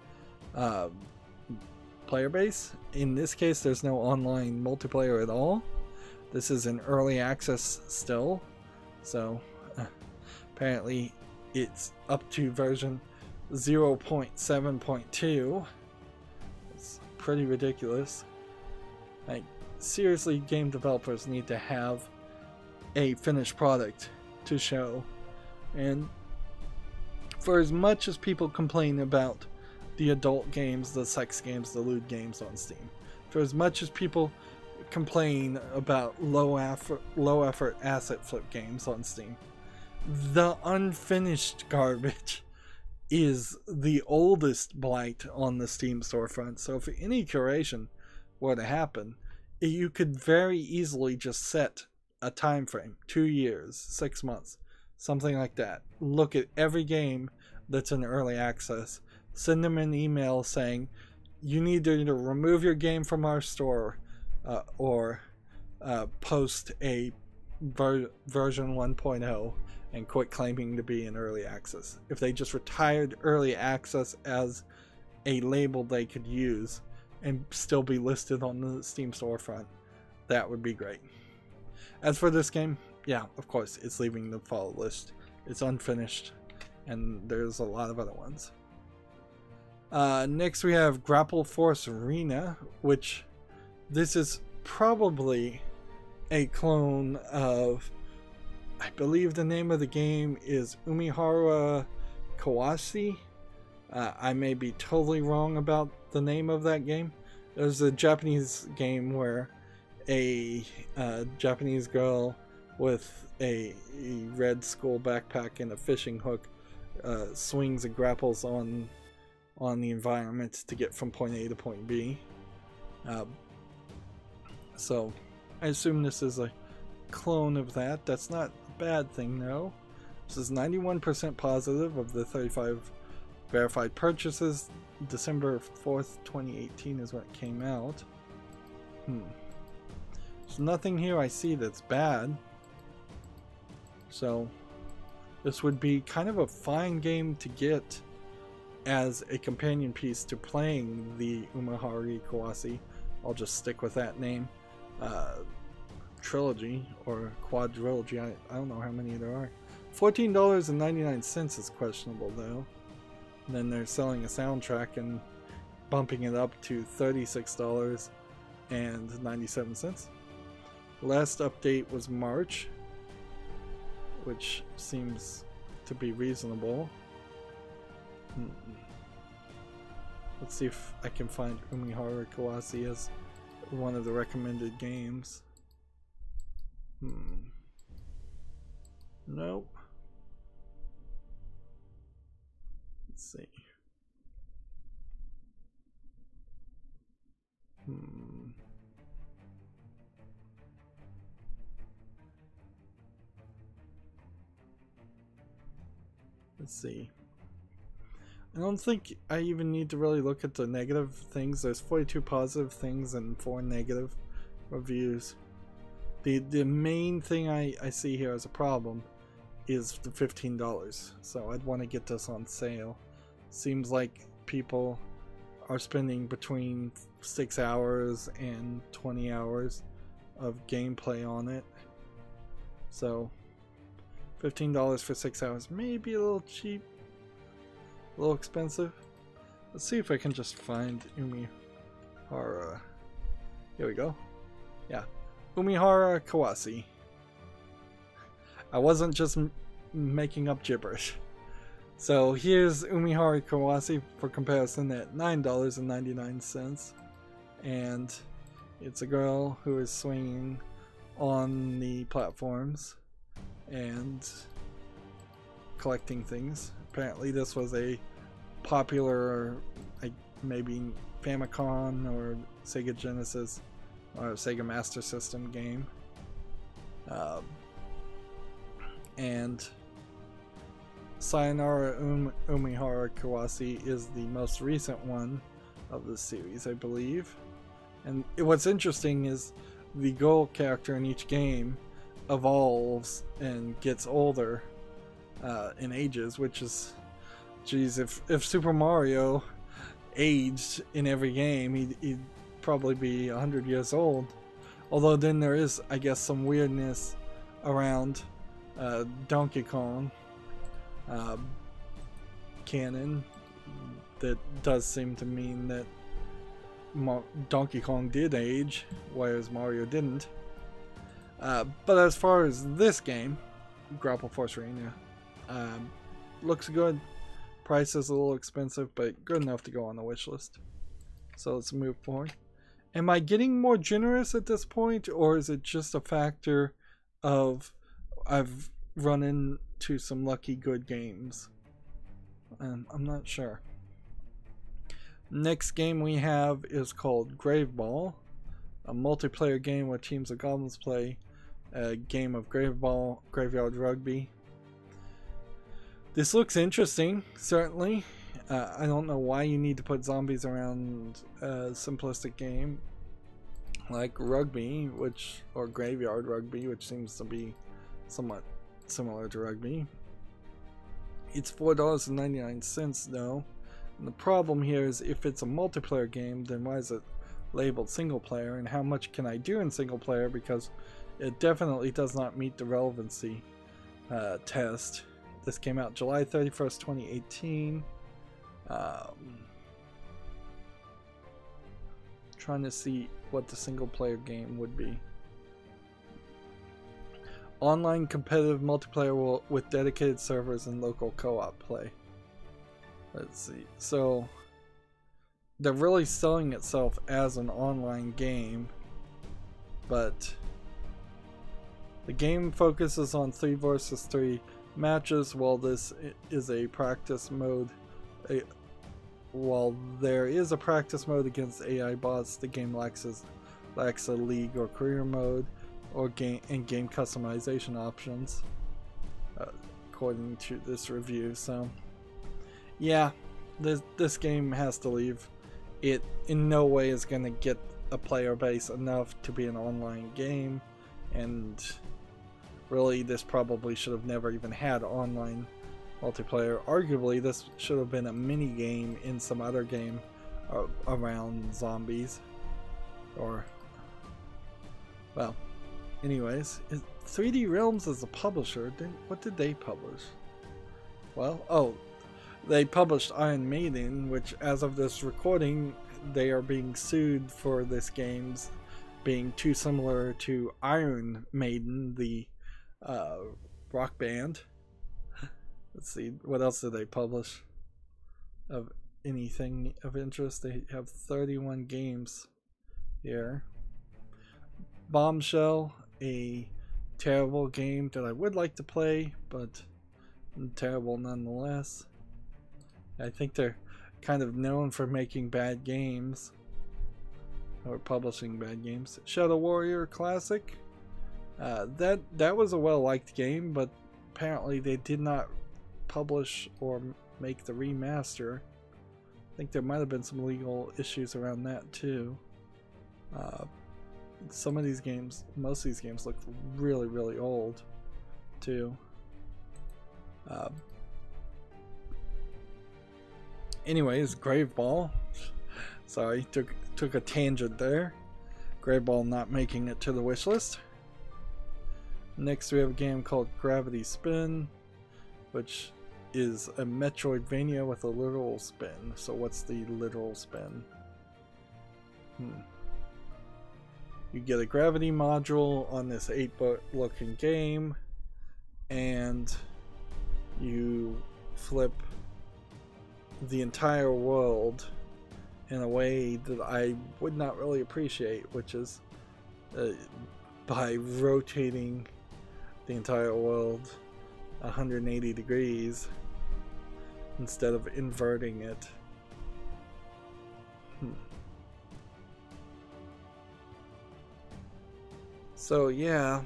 player base. In this case, there's no online multiplayer at all. This is in early access still, so apparently it's up to version 0.7.2. It's pretty ridiculous. Like, seriously, game developers need to have a finished product to show. And for as much as people complain about the adult games, the sex games, the lewd games on Steam, for as much as people complain about low effort asset flip games on Steam, the unfinished garbage is the oldest blight on the Steam storefront. So if any curation were to happen, you could very easily just set a time frame, 2 years, 6 months, something like that. Look at every game that's in early access, send them an email saying you need to either remove your game from our store or post a version 1.0 and quit claiming to be in early access. If they just retired early access as a label they could use and still be listed on the Steam storefront, that would be great. As for this game, yeah, of course, it's leaving the follow list. It's unfinished, and there's a lot of other ones. Next we have Grapple Force Arena, which this is probably a clone of, I believe the name of the game is Umihara Kawase. I may be totally wrong about the name of that game. There's a Japanese game where a Japanese girl with a red school backpack and a fishing hook swings and grapples on the environment to get from point A to point B. So I assume this is a clone of that. That's not a bad thing though. This is 91% positive of the 35 verified purchases. December 4th, 2018 is when it came out. There's nothing here I see that's bad. So this would be kind of a fine game to get as a companion piece to playing the Umihara Kawase. I'll just stick with that name. Trilogy or quadrilogy. I don't know how many there are. $14.99 is questionable though. And then they're selling a soundtrack and bumping it up to $36.97. Last update was March, which seems to be reasonable. Let's see if I can find Umihara Kawase as one of the recommended games. Nope. Let's see. Let's see. I don't think I even need to really look at the negative things. There's 42 positive things and 4 negative reviews. The main thing I see here as a problem is the $15. So I'd want to get this on sale. Seems like people are spending between 6 hours and 20 hours of gameplay on it. So $15 for 6 hours may be a little cheap, a little expensive. Let's see if I can just find Umihara. Here we go. Yeah, Umihara Kawase. I wasn't just making up gibberish. So here's Umihara Kawase for comparison at $9.99, and it's a girl who is swinging on the platforms and collecting things. Apparently this was a popular, like maybe Famicom or Sega Genesis or Sega Master System game. And Sayonara Umihara Kawase is the most recent one of the series, I believe. And what's interesting is the girl character in each game evolves and gets older in ages, which is, geez, if Super Mario aged in every game, he'd probably be 100 years old. Although then there is, I guess, some weirdness around Donkey Kong canon that does seem to mean that Donkey Kong did age, whereas Mario didn't. But as far as this game, Grapple Force Arena, looks good. Price is a little expensive, but good enough to go on the wish list. So let's move forward. Am I getting more generous at this point, or is it just a factor of I've run into some lucky good games? I'm not sure. Next game we have is called Graveball, a multiplayer game where teams of goblins play a game of graveyard rugby. This looks interesting, certainly. I don't know why you need to put zombies around a simplistic game like rugby, or graveyard rugby, which seems to be somewhat similar to rugby. It's $4.99 though. And the problem here is, if it's a multiplayer game, then why is it labeled single player, and how much can I do in single player, because it definitely does not meet the relevancy test. This came out July 31st, 2018. Trying to see what the single player game would be. Online competitive multiplayer with dedicated servers and local co-op play. Let's see. So they're really selling itself as an online game, but the game focuses on 3 versus 3 matches. While this is a practice mode, while there is a practice mode against AI bots, the game lacks a league or career mode or game customization options, according to this review. So yeah, this game has to leave. It in no way is going to get a player base enough to be an online game, and really this probably should have never even had online multiplayer. Arguably this should have been a mini game in some other game around zombies, or, well, anyways, 3D Realms is a publisher. What did they publish? Well, oh, they published Iron Maiden, which as of this recording they are being sued for this game's being too similar to Iron Maiden, the rock band. Let's see, what else did they publish of anything of interest? They have 31 games here. Bombshell, a terrible game that I would like to play, but terrible nonetheless. I think they're kind of known for making bad games, or publishing bad games. Shadow Warrior Classic, that was a well-liked game, but apparently they did not publish or make the remaster. I think there might have been some legal issues around that too. Some of these games, most of these games look really, really old too. Anyways, Graveball. Sorry, took a tangent there. Graveball not making it to the wish list. Next we have a game called Gravity Spin, which is a Metroidvania with a literal spin. So what's the literal spin? You get a gravity module on this 8-bit looking game, and you flip the entire world in a way that I would not really appreciate, which is by rotating the entire world 180 degrees instead of inverting it. So yeah,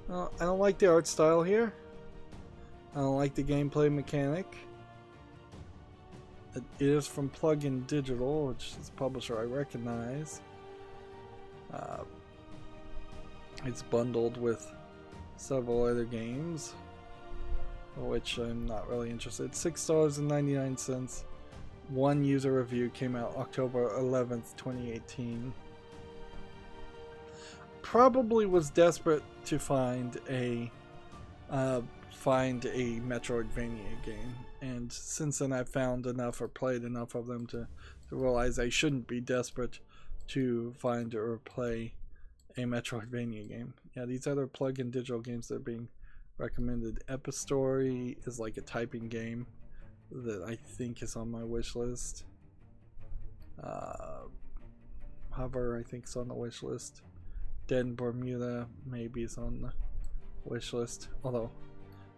well, I don't like the art style here. I don't like the gameplay mechanic. It is from Plug-in Digital, which is a publisher I recognize. It's bundled with several other games, which I'm not really interested. $6.99. One user review came out October 11th, 2018. Probably was desperate to find a Metroidvania game, and since then I've found enough or played enough of them to realize I shouldn't be desperate to find or play a Metroidvania game. Yeah, these other plug-in digital games that are being recommended. Epistory is like a typing game that I think is on my wish list. Hover, I think, is on the wish list. Dead in Bermuda maybe is on the wish list, although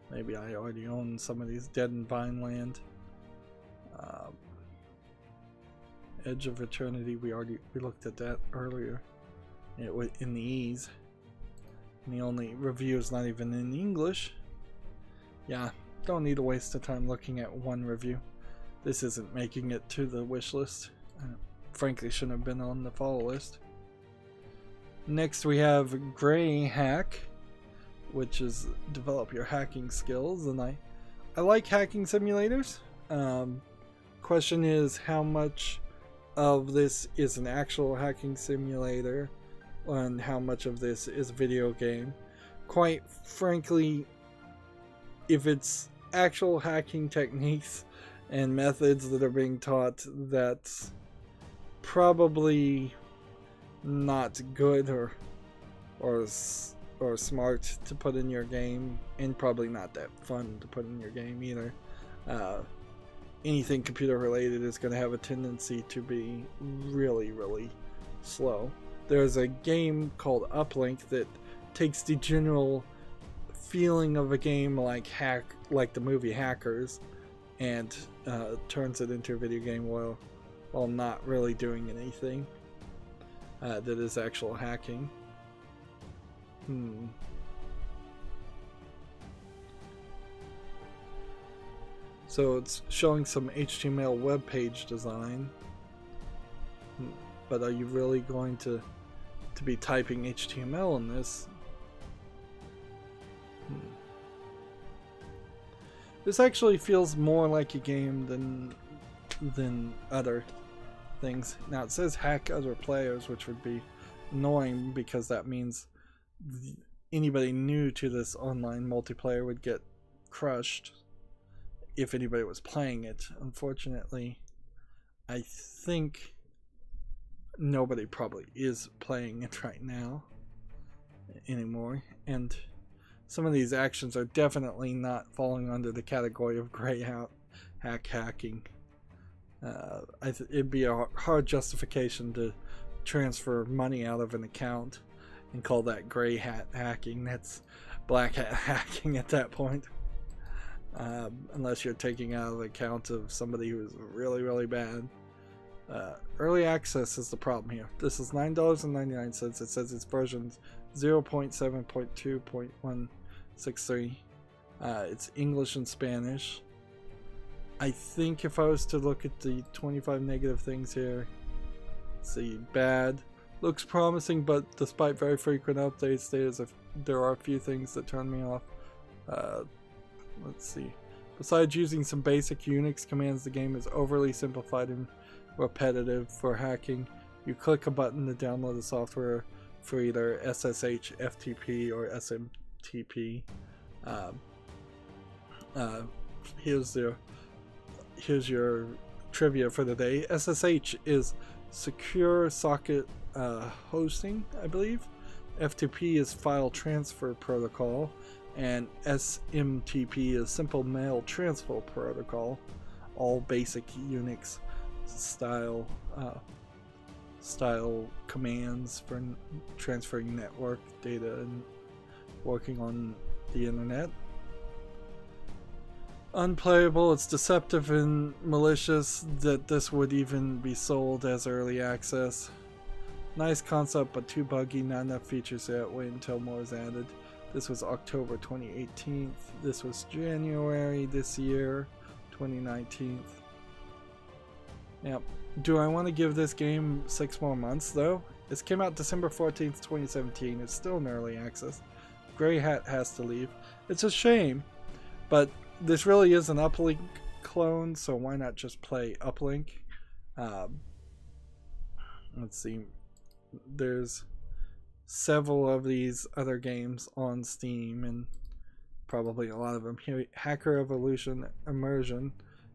maybe I already own some of these. Dead in Vineland. Edge of Eternity, we looked at that earlier. It was in the E's. And the only review is not even in English. Yeah, don't need to waste the time looking at one review. This isn't making it to the wish list. Frankly, shouldn't have been on the follow list. Next we have Gray Hack, which is develop your hacking skills, and I like hacking simulators. Question is, how much of this is an actual hacking simulator and how much of this is a video game? Quite frankly, if it's actual hacking techniques and methods that are being taught, that's probably not good or smart to put in your game, and probably not that fun to put in your game either. Anything computer related is going to have a tendency to be really, really slow. There's a game called Uplink that takes the general feeling of a game like the movie Hackers, and turns it into a video game while not really doing anything that is actual hacking. So it's showing some HTML web page design, but are you really going to be typing HTML in this? This actually feels more like a game than other things. Now it says hack other players, which would be annoying because that means anybody new to this online multiplayer would get crushed if anybody was playing it. Unfortunately, I think nobody probably is playing it right now anymore, and some of these actions are definitely not falling under the category of gray hack hacking. It'd be a hard justification to transfer money out of an account and call that gray hat hacking. That's black hat hacking at that point. Unless you're taking out of the account of somebody who's really, really bad. Early access is the problem here. This is $9.99. It says it's versions 0.7.2.163. It's English and Spanish. I think if I was to look at the 25 negative things here, see, bad. Looks promising, but despite very frequent updates, there are a few things that turn me off. Let's see. Besides using some basic Unix commands, the game is overly simplified and repetitive for hacking. You click a button to download the software for either SSH, FTP, or SMTP. Here's your trivia for the day. SSH is Secure Socket Hosting, I believe. FTP is File Transfer Protocol, and SMTP is Simple Mail Transfer Protocol. All basic Unix style commands for transferring network data and working on the internet. Unplayable. It's deceptive and malicious that this would even be sold as early access. Nice concept, but too buggy, not enough features yet. Wait until more is added. This was October 2018. This was January this year, 2019. Yep. Do I want to give this game 6 more months though? This came out December 14th, 2017. It's still in early access. Grey Hat has to leave. It's a shame, but this really is an Uplink clone, so why not just play Uplink? Let's see. There's several of these other games on Steam, and probably a lot of them here. Hacker Evolution Immersion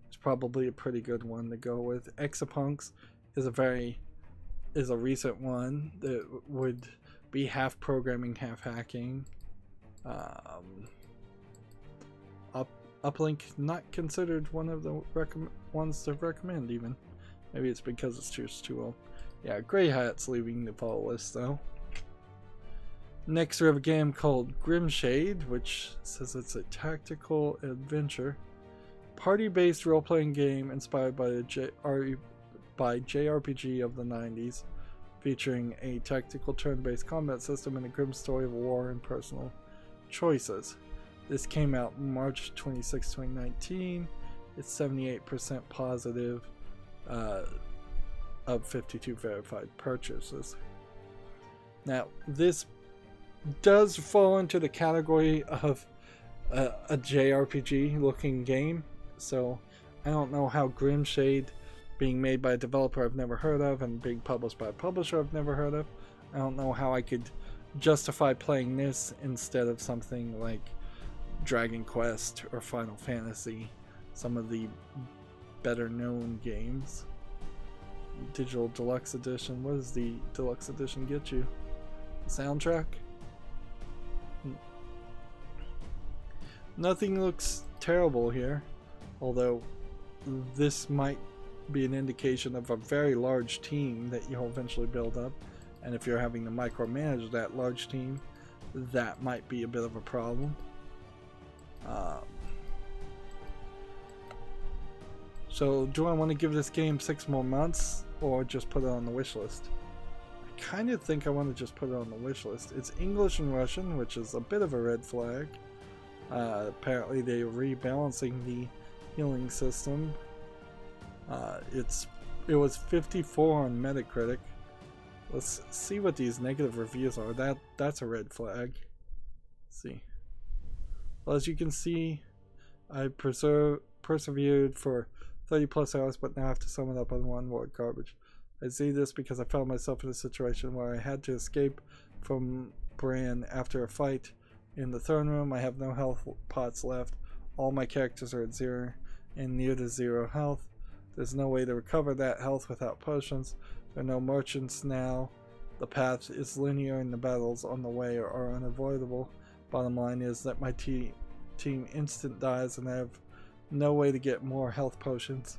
is probably a pretty good one to go with. Exapunks is a recent one that would be half programming, half hacking. Uplink not considered one of the ones to recommend even. Maybe it's because it's just too old. Yeah, Grey Hat's leaving the follow list though. Next we have a game called Grimshade, which says it's a tactical adventure. Party-based role-playing game inspired by JRPG of the 90s, featuring a tactical turn-based combat system and a grim story of war and personal choices. This came out March 26, 2019. It's 78% positive of 52 verified purchases. Now, this does fall into the category of a JRPG looking game, so I don't know how Grimshade, being made by a developer I've never heard of and being published by a publisher I've never heard of, I don't know how I could justify playing this instead of something like Dragon Quest or Final Fantasy, some of the better known games. Digital Deluxe Edition. What does the Deluxe Edition get you? The soundtrack? Nothing looks terrible here, although this might be an indication of a very large team that you'll eventually build up, and if you're having to micromanage that large team, that might be a bit of a problem. So do I want to give this game 6 more months or just put it on the wish list? I kind of think I want to just put it on the wish list. It's English and Russian, which is a bit of a red flag. Apparently they're rebalancing the healing system. It was 54 on Metacritic. Let's see what these negative reviews are. That's a red flag. Let's see. Well, as you can see, I persevered for 30 plus hours, but now I have to sum it up on one word: garbage. I see this because I found myself in a situation where I had to escape from Bran after a fight. In the throne room, I have no health pots left. All my characters are at 0 and near to 0 health. There's no way to recover that health without potions. There are no merchants now. The path is linear and the battles on the way are unavoidable. Bottom line is that my team instant dies and I have no way to get more health potions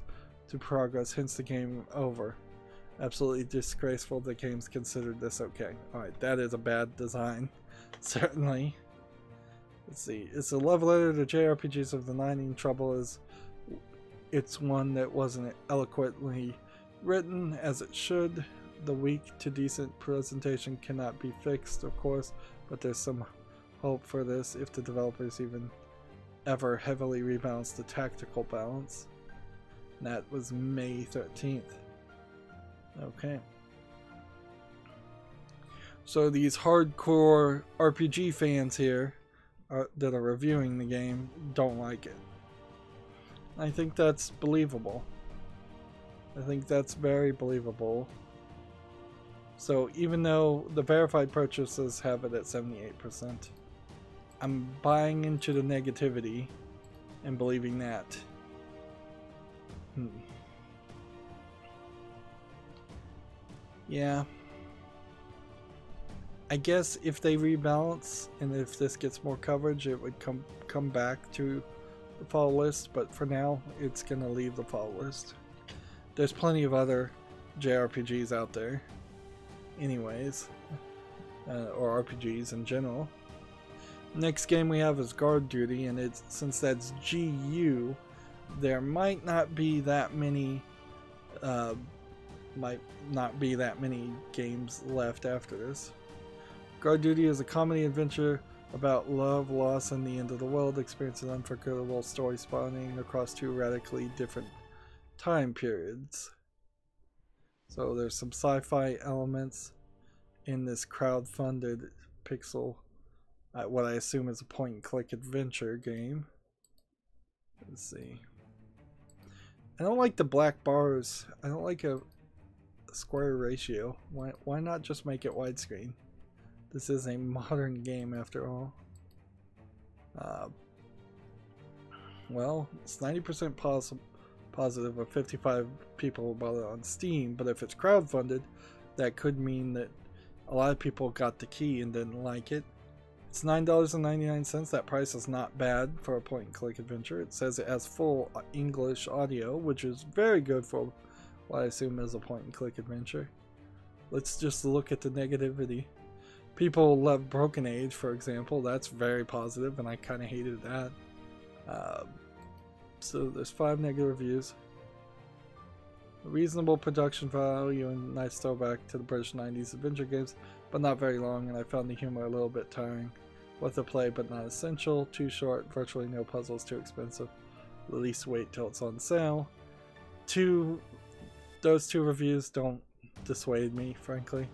to progress, hence the game over. Absolutely disgraceful the game's considered this okay. Alright, that is a bad design. Certainly. Let's see. It's a love letter to JRPGs of the 90s. Trouble is, it's one that wasn't eloquently written as it should. The weak to decent presentation cannot be fixed, of course, but there's some hope for this if the developers even ever heavily rebalance the tactical balance. And that was May 13th. Okay. So these hardcore RPG fans here that are reviewing the game don't like it. I think that's believable. I think that's very believable. So even though the verified purchases have it at 78%, I'm buying into the negativity and believing that. Yeah. I guess if they rebalance and if this gets more coverage, it would come back to the fall list, but for now it's gonna leave the fall list. There's plenty of other JRPGs out there anyways, or RPGs in general. Next game we have is Guard Duty, and since that's GU, there might not be that many might not be that many games left after this. Guard Duty is a comedy adventure about love, loss, and the end of the world. Experience an unforgettable story spanning across 2 radically different time periods. So there's some sci-fi elements in this crowd-funded pixel, what I assume is a point-and-click adventure game. Let's see. I don't like the black bars. I don't like a square ratio. Why not just make it widescreen? This is a modern game after all. Well, it's 90% positive of 55 people bought it on Steam, but if it's crowdfunded, that could mean that a lot of people got the key and didn't like it. It's $9.99. That price is not bad for a point-and-click adventure. It says it has full English audio, which is very good for what I assume is a point-and-click adventure. Let's just look at the negativity. People love Broken Age, for example. That's very positive, and I kind of hated that. So there's 5 negative reviews. Reasonable production value and nice throwback to the British 90s adventure games, but not very long, and I found the humor a little bit tiring. Worth a play, but not essential. Too short, virtually no puzzles, too expensive. At least wait till it's on sale. Those 2 reviews don't dissuade me, frankly.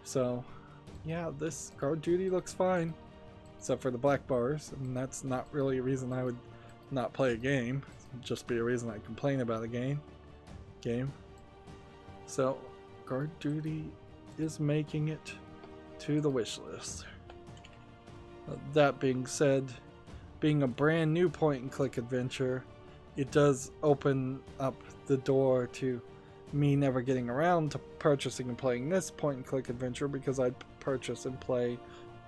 So, yeah, this Guard Duty looks fine, except for the black bars, and that's not really a reason I would not play a game. It'd just be a reason I complain about a game. So, Guard Duty is making it to the wish list. That being said, being a brand new point-and-click adventure, it does open up the door to me never getting around to purchasing and playing this point-and-click adventure, because I'd purchase and play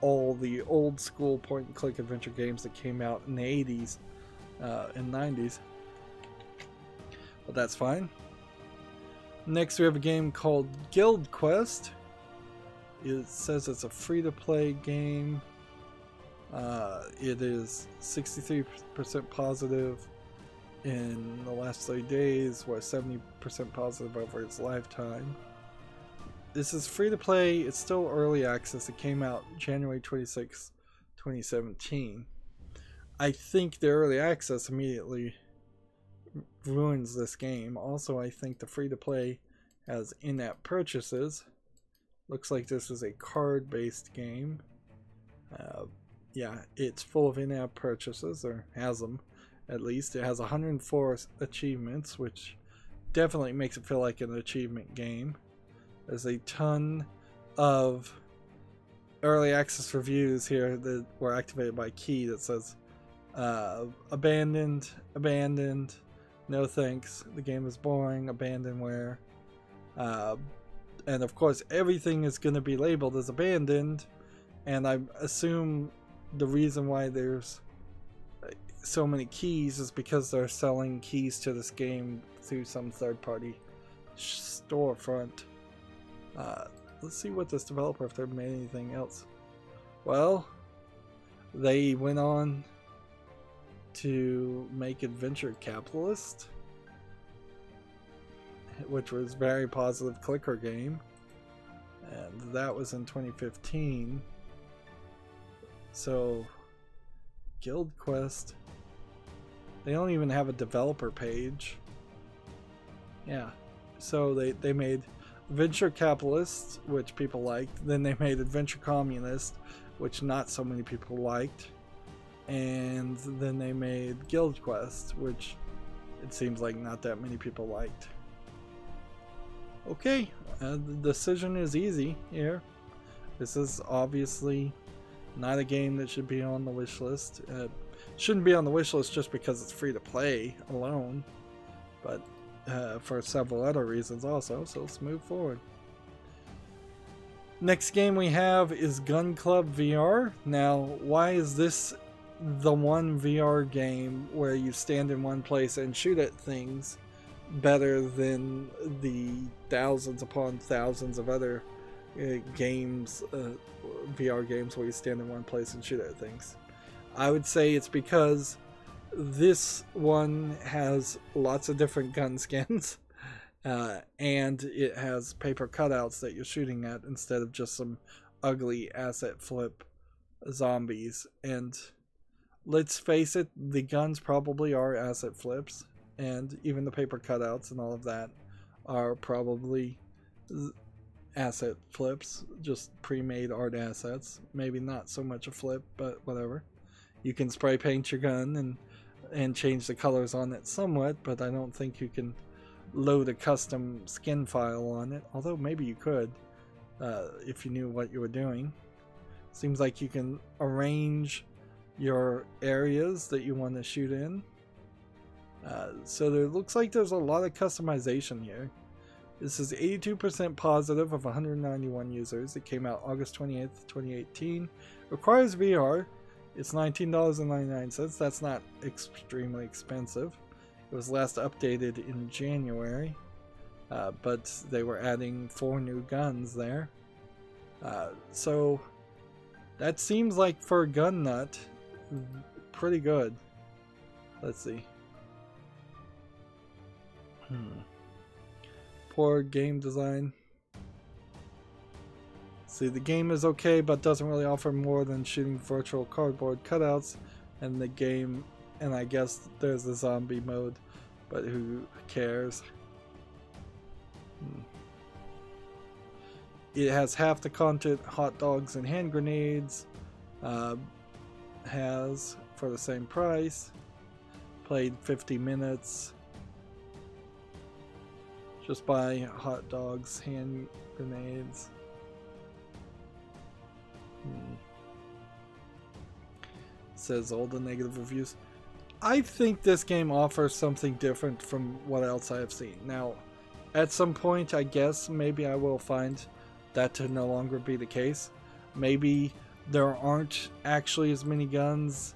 all the old school point-and-click adventure games that came out in the 80s and 90s. But that's fine. Next we have a game called Guild Quest. It says it's a free-to-play game. It is 63% positive in the last 30 days, or 70% positive over its lifetime. This is free-to-play. It's still early access. It came out January 26, 2017. I think the early access immediately ruins this game. Also, I think the free-to-play has in-app purchases. Looks like this is a card-based game. Yeah, it's full of in-app purchases, or has them at least. It has 104 achievements, which definitely makes it feel like an achievement game. There's a ton of early access reviews here that were activated by Key that says abandoned, no thanks, the game is boring, abandonware. And of course everything is going to be labeled as abandoned, and I assume the reason why there's so many keys is because they're selling keys to this game through some third-party storefront. Let's see what this developer, if they've made anything else. Well, they went on to make Adventure Capitalist, which was a very positive clicker game, and that was in 2015. So Guild Quest, they don't even have a developer page. Yeah, so they made Adventure Capitalist, which people liked. Then they made Adventure Communist, which not so many people liked. And then they made Guild Quest, which it seems like not that many people liked. Okay, the decision is easy here. This is obviously not a game that should be on the wish list. Shouldn't be on the wish list just because it's free to play alone, but for several other reasons also. So let's move forward. Next game we have is Gun Club VR. Now, why is this the one VR game where you stand in one place and shoot at things better than the thousands upon thousands of other games, VR games where you stand in one place and shoot at things? I would say it's because this one has lots of different gun skins and it has paper cutouts that you're shooting at instead of just some ugly asset flip zombies. And let's face it, the guns probably are asset flips, and even the paper cutouts and all of that are probably asset flips, just pre-made art assets. Maybe not so much a flip, but whatever. You can spray paint your gun and change the colors on it somewhat, but I don't think you can load a custom skin file on it, although maybe you could if you knew what you were doing. Seems like you can arrange your areas that you want to shoot in. So there looks like there's a lot of customization here. This is 82% positive of 191 users. It came out August 28th, 2018. Requires VR. It's $19.99. That's not extremely expensive. It was last updated in January, but they were adding 4 new guns there. So that seems like, for a gun nut, pretty good. Let's see. Poor game design. See, the game is okay, but doesn't really offer more than shooting virtual cardboard cutouts and the game, and I guess there's a zombie mode, but who cares? It has half the content hot dogs and hand grenades, has for the same price, played 50 minutes. Just buy hot dogs, hand grenades. Says all the negative reviews. I think this game offers something different from what else I have seen. Now, at some point, I guess maybe I will find that to no longer be the case. Maybe there aren't actually as many guns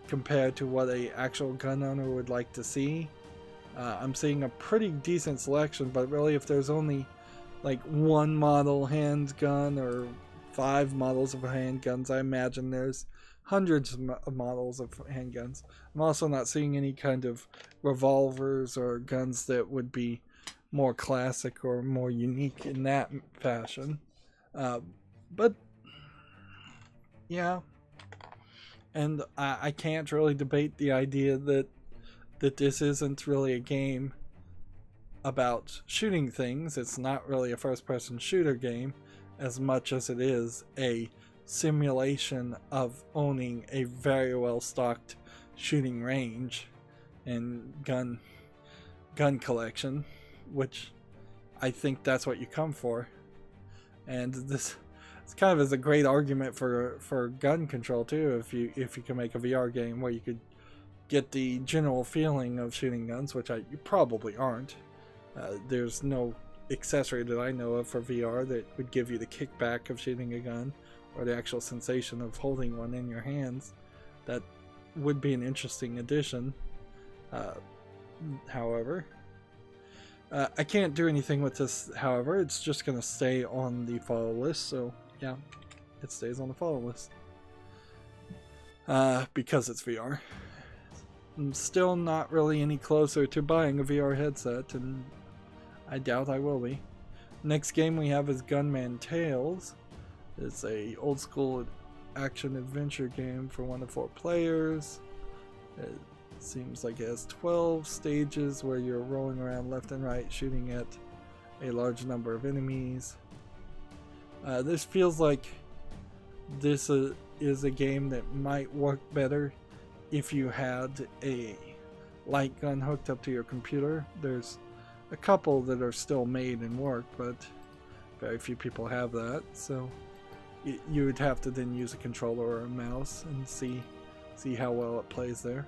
compared to what an actual gun owner would like to see. I'm seeing a pretty decent selection, but really if there's only like 1 model handgun or 5 models of handguns, I imagine there's hundreds of models of handguns. I'm also not seeing any kind of revolvers or guns that would be more classic or more unique in that fashion. But yeah, and I can't really debate the idea that this isn't really a game about shooting things. It's not really a first-person shooter game as much as it is a simulation of owning a very well-stocked shooting range and gun collection, which I think that's what you come for. And this kind of is a great argument for gun control too, if you can make a VR game where you could get the general feeling of shooting guns, which you probably aren't. There's no accessory that I know of for VR that would give you the kickback of shooting a gun or the actual sensation of holding one in your hands. That would be an interesting addition. However, I can't do anything with this, however. It's just going to stay on the follow list, so yeah, it stays on the follow list. Because it's VR. I'm still not really any closer to buying a VR headset, and I doubt I will be. Next game we have is Gunman Tales. It's a old school action adventure game for 1 to 4 players. It seems like it has 12 stages where you're rolling around left and right shooting at a large number of enemies. This feels like this is a game that might work better if you had a light gun hooked up to your computer. There's a couple that are still made and work, but very few people have that, so you would have to then use a controller or a mouse and see how well it plays there.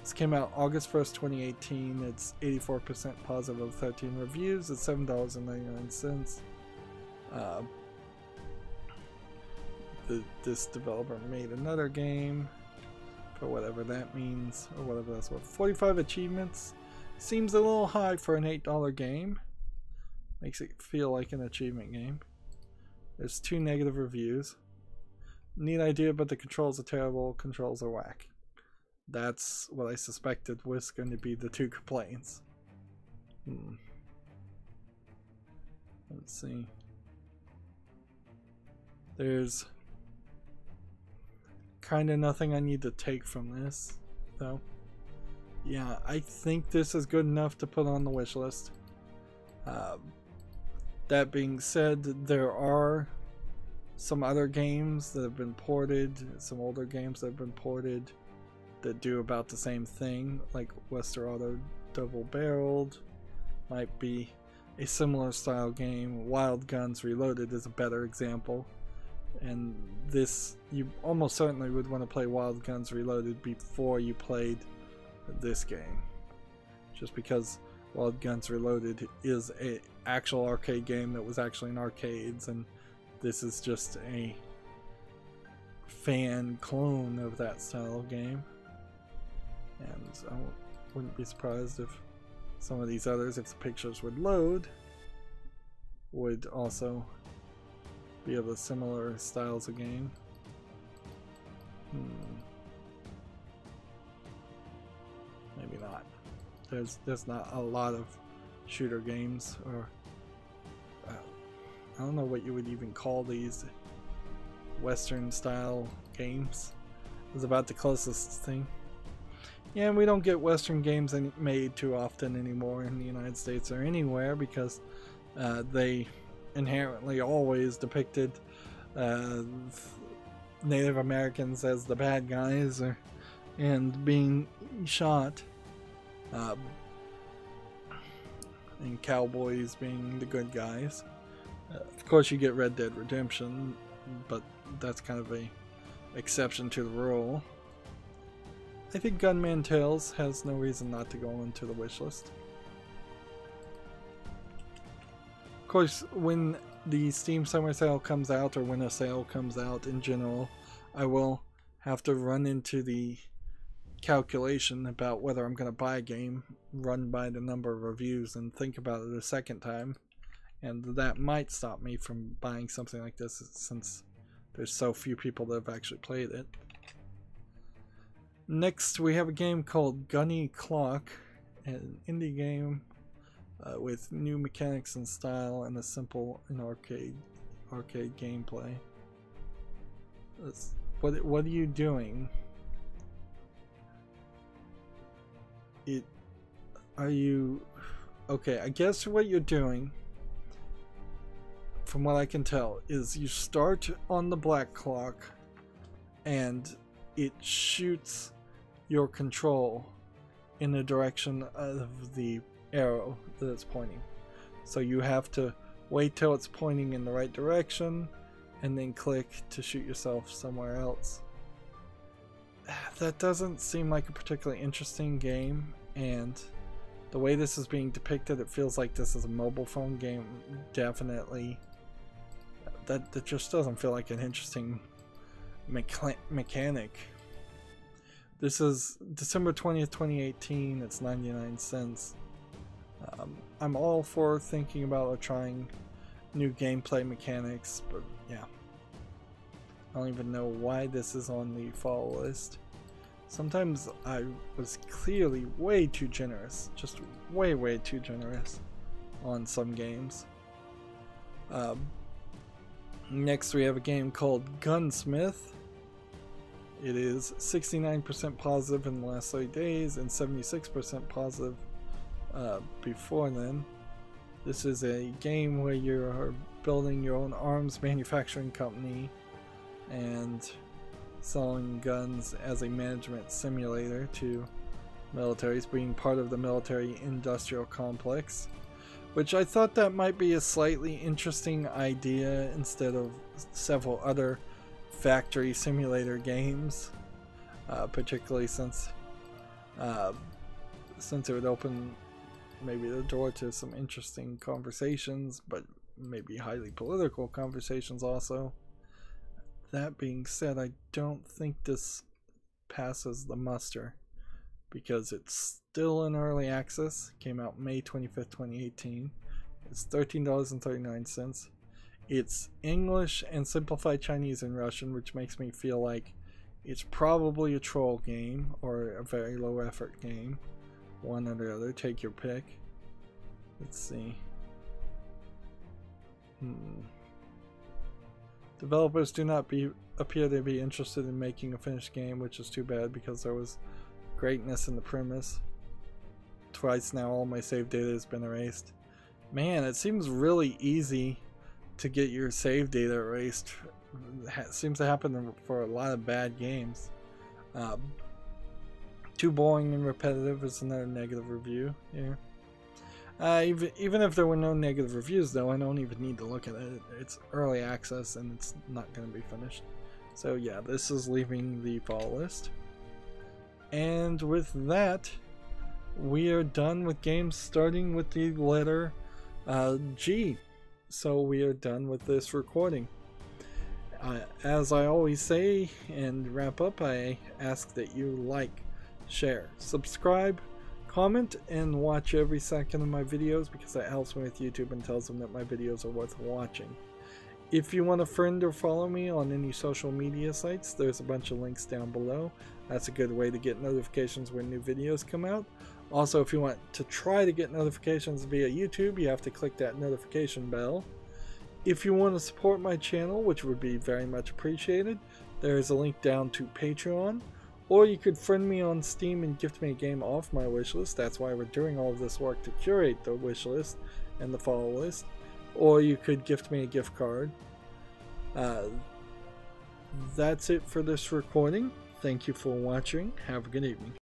This came out August 1st, 2018. It's 84% positive of 13 reviews. It's $7.99. This developer made another game for whatever that means, or whatever that's worth. 45 achievements. Seems a little high for an $8 game. Makes it feel like an achievement game. There's 2 negative reviews. Neat idea, but the controls are terrible. Controls are whack. That's what I suspected was going to be the 2 complaints. Let's see. There's kind of nothing I need to take from this, though. Yeah, I think this is good enough to put on the wish list. That being said, there are some other games that have been ported, some older games that have been ported that do about the same thing, like Western Auto Double Barreled might be a similar style game. Wild Guns Reloaded is a better example, and this, you almost certainly would want to play Wild Guns Reloaded before you played this game, just because Wild Guns Reloaded is a actual arcade game that was actually in arcades, and this is just a fan clone of that style of game. And I wouldn't be surprised if some of these others, if the pictures would load, would also be of a similar styles of game. Maybe not. There's not a lot of shooter games, or I don't know what you would even call these, Western style games. Is about the closest thing. Yeah, and we don't get Western games made too often anymore in the United States or anywhere, because they inherently always depicted Native Americans as the bad guys, and being shot, and cowboys being the good guys. Of course you get Red Dead Redemption, but that's kind of a exception to the rule. I think Gunman Tales has no reason not to go into the wish list. Of course, when the Steam Summer Sale comes out, or when a sale comes out in general, I will have to run into the calculation about whether I'm going to buy a game, run by the number of reviews, and think about it a second time. And that might stop me from buying something like this, since there's so few people that have actually played it. Next, we have a game called Gunny Clock, an indie game with new mechanics and style, and a simple and arcade gameplay. What are you doing? Okay, I guess what you're doing, from what I can tell, is you start on the black clock and it shoots your control in the direction of the arrow that it's pointing. So you have to wait till it's pointing in the right direction and then click to shoot yourself somewhere else. That doesn't seem like a particularly interesting game, and the way this is being depicted, it feels like this is a mobile phone game. Definitely. That just doesn't feel like an interesting mechanic. This is December 20th, 2018. It's 99 cents. I'm all for thinking about or trying new gameplay mechanics, but yeah. I don't even know why this is on the fall list. Sometimes I was clearly way too generous. Just way too generous on some games. Next we have a game called Gunsmith. It is 69% positive in the last 30 days and 76% positive before then. This is a game where you're building your own arms manufacturing company and selling guns as a management simulator to militaries, being part of the military industrial complex, which I thought that might be a slightly interesting idea instead of several other factory simulator games, particularly since it would open maybe the door to some interesting conversations, but maybe highly political conversations also. That being said, I don't think this passes the muster, because it's still in early access. It came out May 25th, 2018. It's $13.39. It's English and simplified Chinese and Russian, which makes me feel like it's probably a troll game or a very low effort game. One or the other, take your pick. Let's see. Developers do not appear to be interested in making a finished game, which is too bad because there was greatness in the premise. Twice now all my save data has been erased. Man, it seems really easy to get your save data erased. It seems to happen for a lot of bad games. Too boring and repetitive is another negative review here. Even if there were no negative reviews though, I don't even need to look at it. It's early access and it's not going to be finished. So yeah, this is leaving the fall list. And with that, we are done with games starting with the letter G. So we are done with this recording. As I always say and wrap up, I ask that you like, share, subscribe, comment, and watch every second of my videos because that helps me with YouTube and tells them that my videos are worth watching. If you want to friend or follow me on any social media sites, there's a bunch of links down below. That's a good way to get notifications when new videos come out. Also, if you want to try to get notifications via YouTube, you have to click that notification bell. If you want to support my channel, which would be very much appreciated, there is a link down to Patreon. Or you could friend me on Steam and gift me a game off my wishlist. That's why we're doing all of this work to curate the wishlist and the follow list. Or you could gift me a gift card. That's it for this recording. Thank you for watching. Have a good evening.